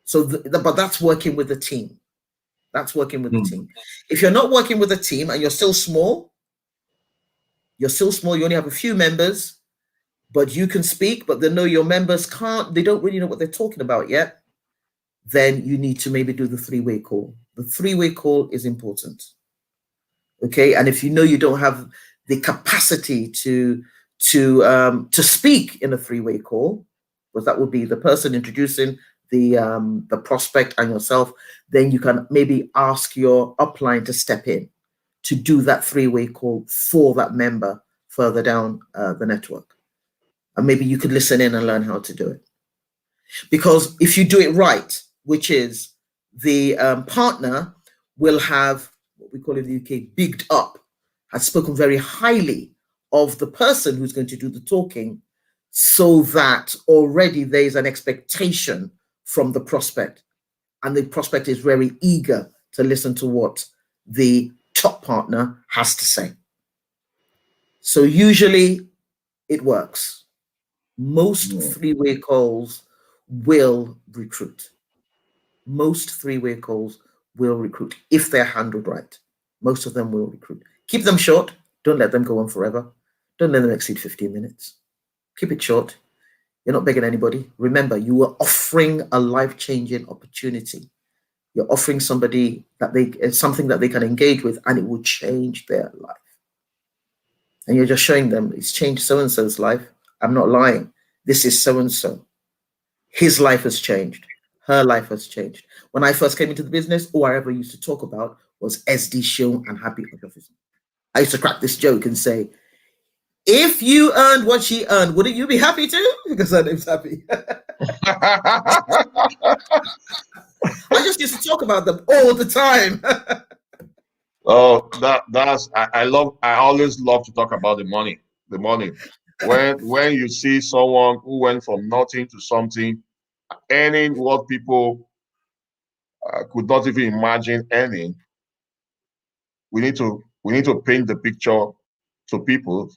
So, but that's working with the team. That's working with the team. If you're not working with a team and you're still small, you only have a few members, but you can speak, but they know your members they don't really know what they're talking about yet, then you need to maybe do the three-way call. The three-way call is important. Okay. And if you know you don't have the capacity to speak in a three-way call, because that would be the person introducing the prospect and yourself, then you can maybe ask your upline to step in to do that three-way call for that member further down the network. And maybe you could listen in and learn how to do it. Because if you do it right, which is the partner will have what we call in the UK bigged up, has spoken very highly of the person who's going to do the talking, so that already there's an expectation from the prospect, and the prospect is very eager to listen to what the top partner has to say. So usually it works. Most three-way calls will recruit. Most three-way calls will recruit if they're handled right. Most of them will recruit. Keep them short. Don't let them go on forever. Don't let them exceed 15 minutes. Keep it short. You're not begging anybody. Remember, you are offering a life-changing opportunity. You're offering somebody something that they can engage with, and it will change their life. And you're just showing them it's changed so-and-so's life. I'm not lying. This is so-and-so. His life has changed. Her life has changed. When I first came into the business, all I ever used to talk about was SD Show and Happy Office. I used to crack this joke and say, if you earned what she earned, wouldn't you be happy too? Because her name's Happy. I just used to talk about them all the time. Oh, I always love to talk about the money. The money. When you see someone who went from nothing to something, earning what people could not even imagine earning, we need to paint the picture to people,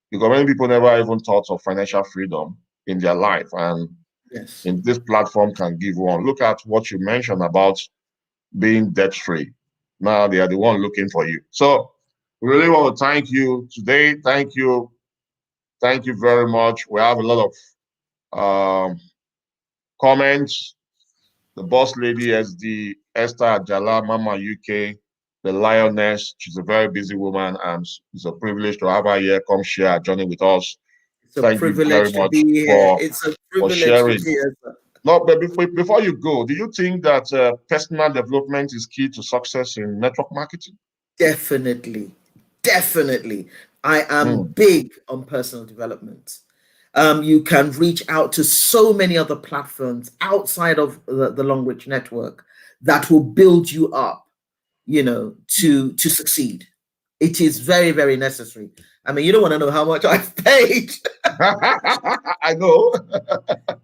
because many people never even thought of financial freedom in their life, and Yes. in this platform can give one. Look at what you mentioned about being debt free. Now they are the one looking for you. So we really want to thank you today. Thank you very much. We have a lot of Um, Comments. The boss lady is the Esther Ajala, Mama UK, the lioness. She's a very busy woman, and it's a privilege to have her here. Come share her journey with us. It's a Thank you very privilege to much be here. It's a for privilege to be sharing. here. No, but before you go, do you think that personal development is key to success in network marketing? Definitely. Definitely. I am Hmm. big on personal development. You can reach out to so many other platforms outside of the Longreach network that will build you up, to succeed. It is very, very necessary. I mean, you don't want to know how much I've paid. I know.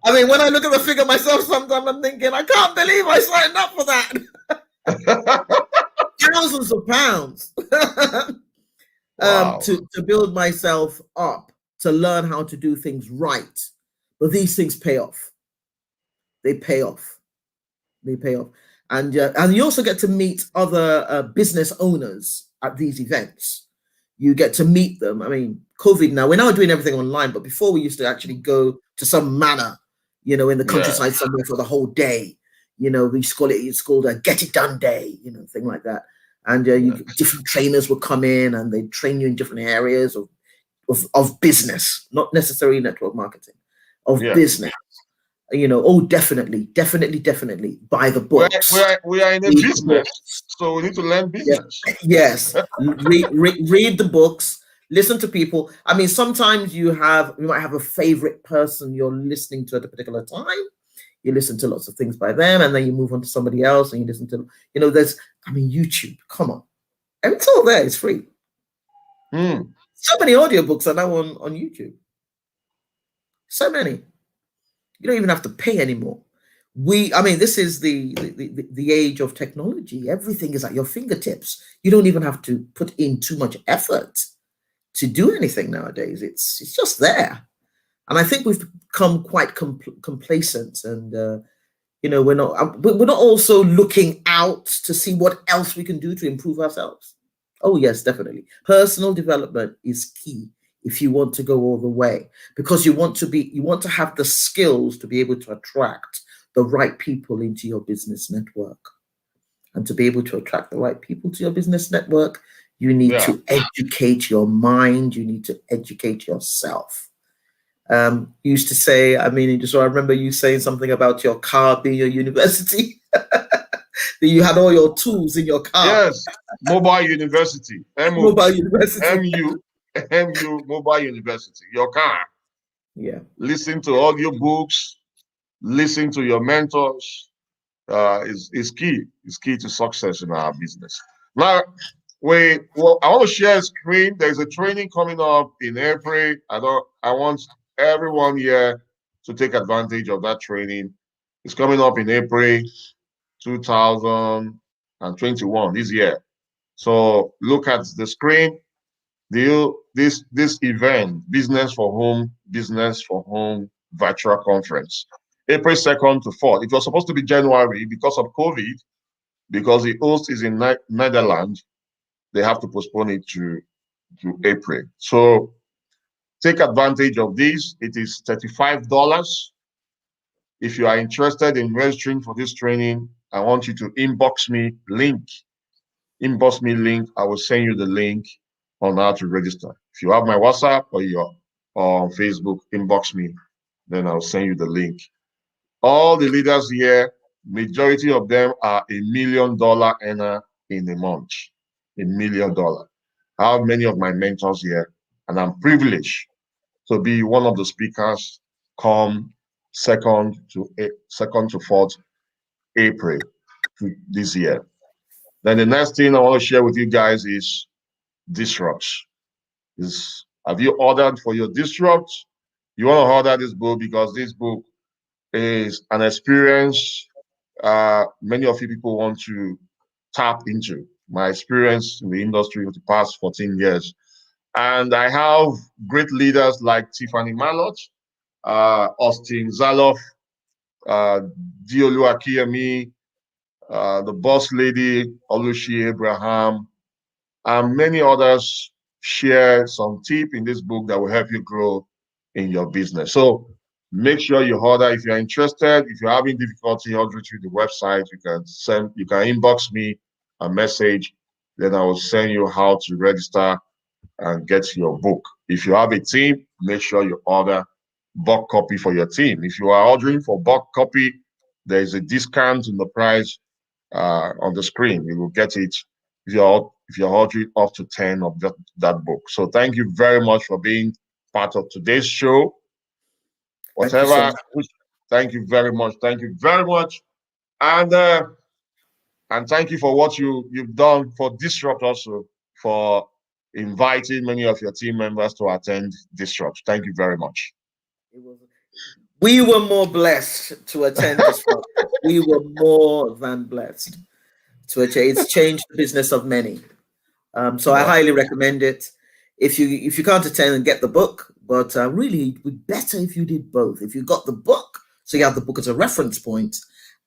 I mean, when I look at the figure myself, sometimes I'm thinking, I can't believe I signed up for that. Thousands of pounds. Wow. To build myself up, to learn how to do things right. But these things pay off. They pay off. They pay off. And you also get to meet other business owners at these events. You get to meet them. I mean, COVID now, we're now doing everything online, but before we used to actually go to some manor, in the Yeah. countryside somewhere for the whole day. We used to call it's called a get it done day, thing like that. And Yeah. different trainers would come in and they train you in different areas of business, not necessarily network marketing, of Yeah. business. Oh, definitely, definitely, definitely buy the We're, books, we're, we are in a read the business, books. so we need to learn Yeah. business. Yes, read the books, listen to people. I mean, sometimes you might have a favorite person you're listening to at a particular time. You listen to lots of things by them, and then you move on to somebody else, and you listen to, there's, I mean, YouTube. Come on, and it's all there. It's free. Hmm. So many audiobooks are now on YouTube. So many. You don't even have to pay anymore. I mean, this is the age of technology. Everything is at your fingertips. You don't even have to put in too much effort to do anything nowadays. It's just there. And I think we've become quite complacent, and we're not also looking out to see what else we can do to improve ourselves. Oh yes, definitely. Personal development is key if you want to go all the way, because you want to have the skills to be able to attract the right people into your business network. And to be able to attract the right people to your business network, you need Yeah. to educate your mind, you need to educate yourself. You used to say, I mean, I remember you saying something about your car being your university. That you had all your tools in your car. Yes. Mobile University. MO. Mobile university. MU. MU. Mobile University. Your car. Yeah. Listen to audio books. Listen to your mentors. Is key. Is key to success in our business. Now, I want to share a screen. There's a training coming up in April. I want everyone here to take advantage of that training. It's coming up in April 2021 this year. So look at the screen. This event, Business for Home virtual conference, April 2nd to 4th. It was supposed to be January because of COVID, because the host is in Netherlands. They have to postpone it to April. So take advantage of this. It is $35. If you are interested in registering for this training, I want you to inbox me link. Inbox me link. I will send you the link on how to register. If you have my WhatsApp or on Facebook, inbox me. Then I'll send you the link. All the leaders here, majority of them are $1 million earner in a month. $1 million. I have many of my mentors here, and I'm privileged to be one of the speakers come second to 4th April this year. Then the next thing I want to share with you guys is Disrupt. Have you ordered for your Disrupt? You want to order this book because this book is an experience many of you people want to tap into. My experience in the industry for the past 14 years. And I have great leaders like Tiffany Malott, Austin Zaloff, uh, Diolu Akiyemi, the boss lady, Olushi Abraham, and many others share some tip in this book that will help you grow in your business. So Make sure you order. If you're interested, if you're having difficulty ordering through the website, you can inbox me a message. Then I will send you how to register and get your book. If you have a team, make sure you order bulk copy for your team. If you are ordering for bulk copy, there is a discount in the price on the screen. You will get it if you're ordering up to 10 of that book. So thank you very much for being part of today's show. Thank you so Whatever, much. thank you very much. Thank you very much. And thank you for what you've done for Disrupt, also for inviting many of your team members to attend Disrupt. Thank you very much. We were more blessed to attend this one. We were more than blessed to attend. It's changed the business of many. So I highly recommend it. If you can't attend and get the book, but really it would be better if you did both. If you got the book, so you have the book as a reference point,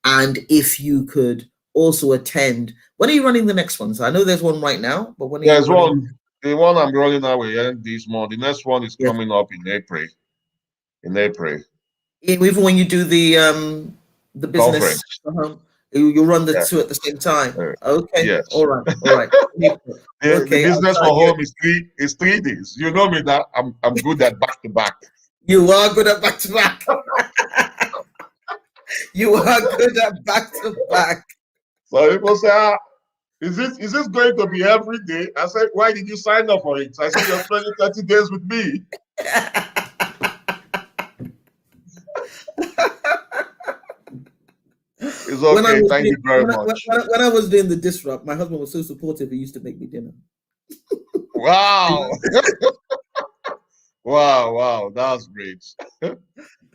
and if you could also attend. When are you running the next one? So I know there's one right now, but when are you There's running? one. The one I'm running now will end this month. The next one is Yes. coming up in April. In April. Even when you do the business, Conference. you run the Yeah. two at the same time. Okay, Yes. all right. The Okay, business for home is 3 days. You know me that I'm good at back to back. You are good at back to back. You are good at back to back. So people say, is this going to be every day? I said, why did you sign up for it? I said, you're spending 30 days with me. It's okay. Thank you very much. When I was doing the disrupt, my husband was so supportive. He used to make me dinner. Wow. Wow. That's great.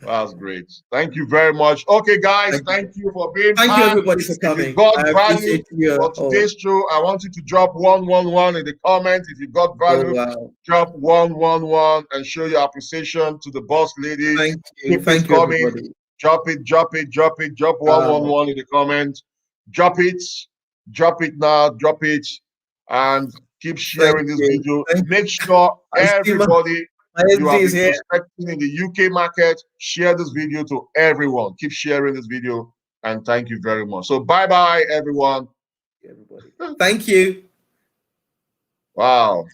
That's great. Thank you very much. Okay, guys, thank you for being Thank you, everybody, for coming. If you got I value appreciate you. for today's show, I want you to drop 111 in the comments. If you got value, drop 111 and show your appreciation to the boss lady. Thank you. Keep it coming. Everybody. Drop it. Drop 111 in the comments. Drop it now. Drop it, and keep sharing this video. Make sure everybody you have been prospecting in the UK market, share this video to everyone. Keep sharing this video, and thank you very much. So bye-bye, everyone. Everybody. Thank you. Wow.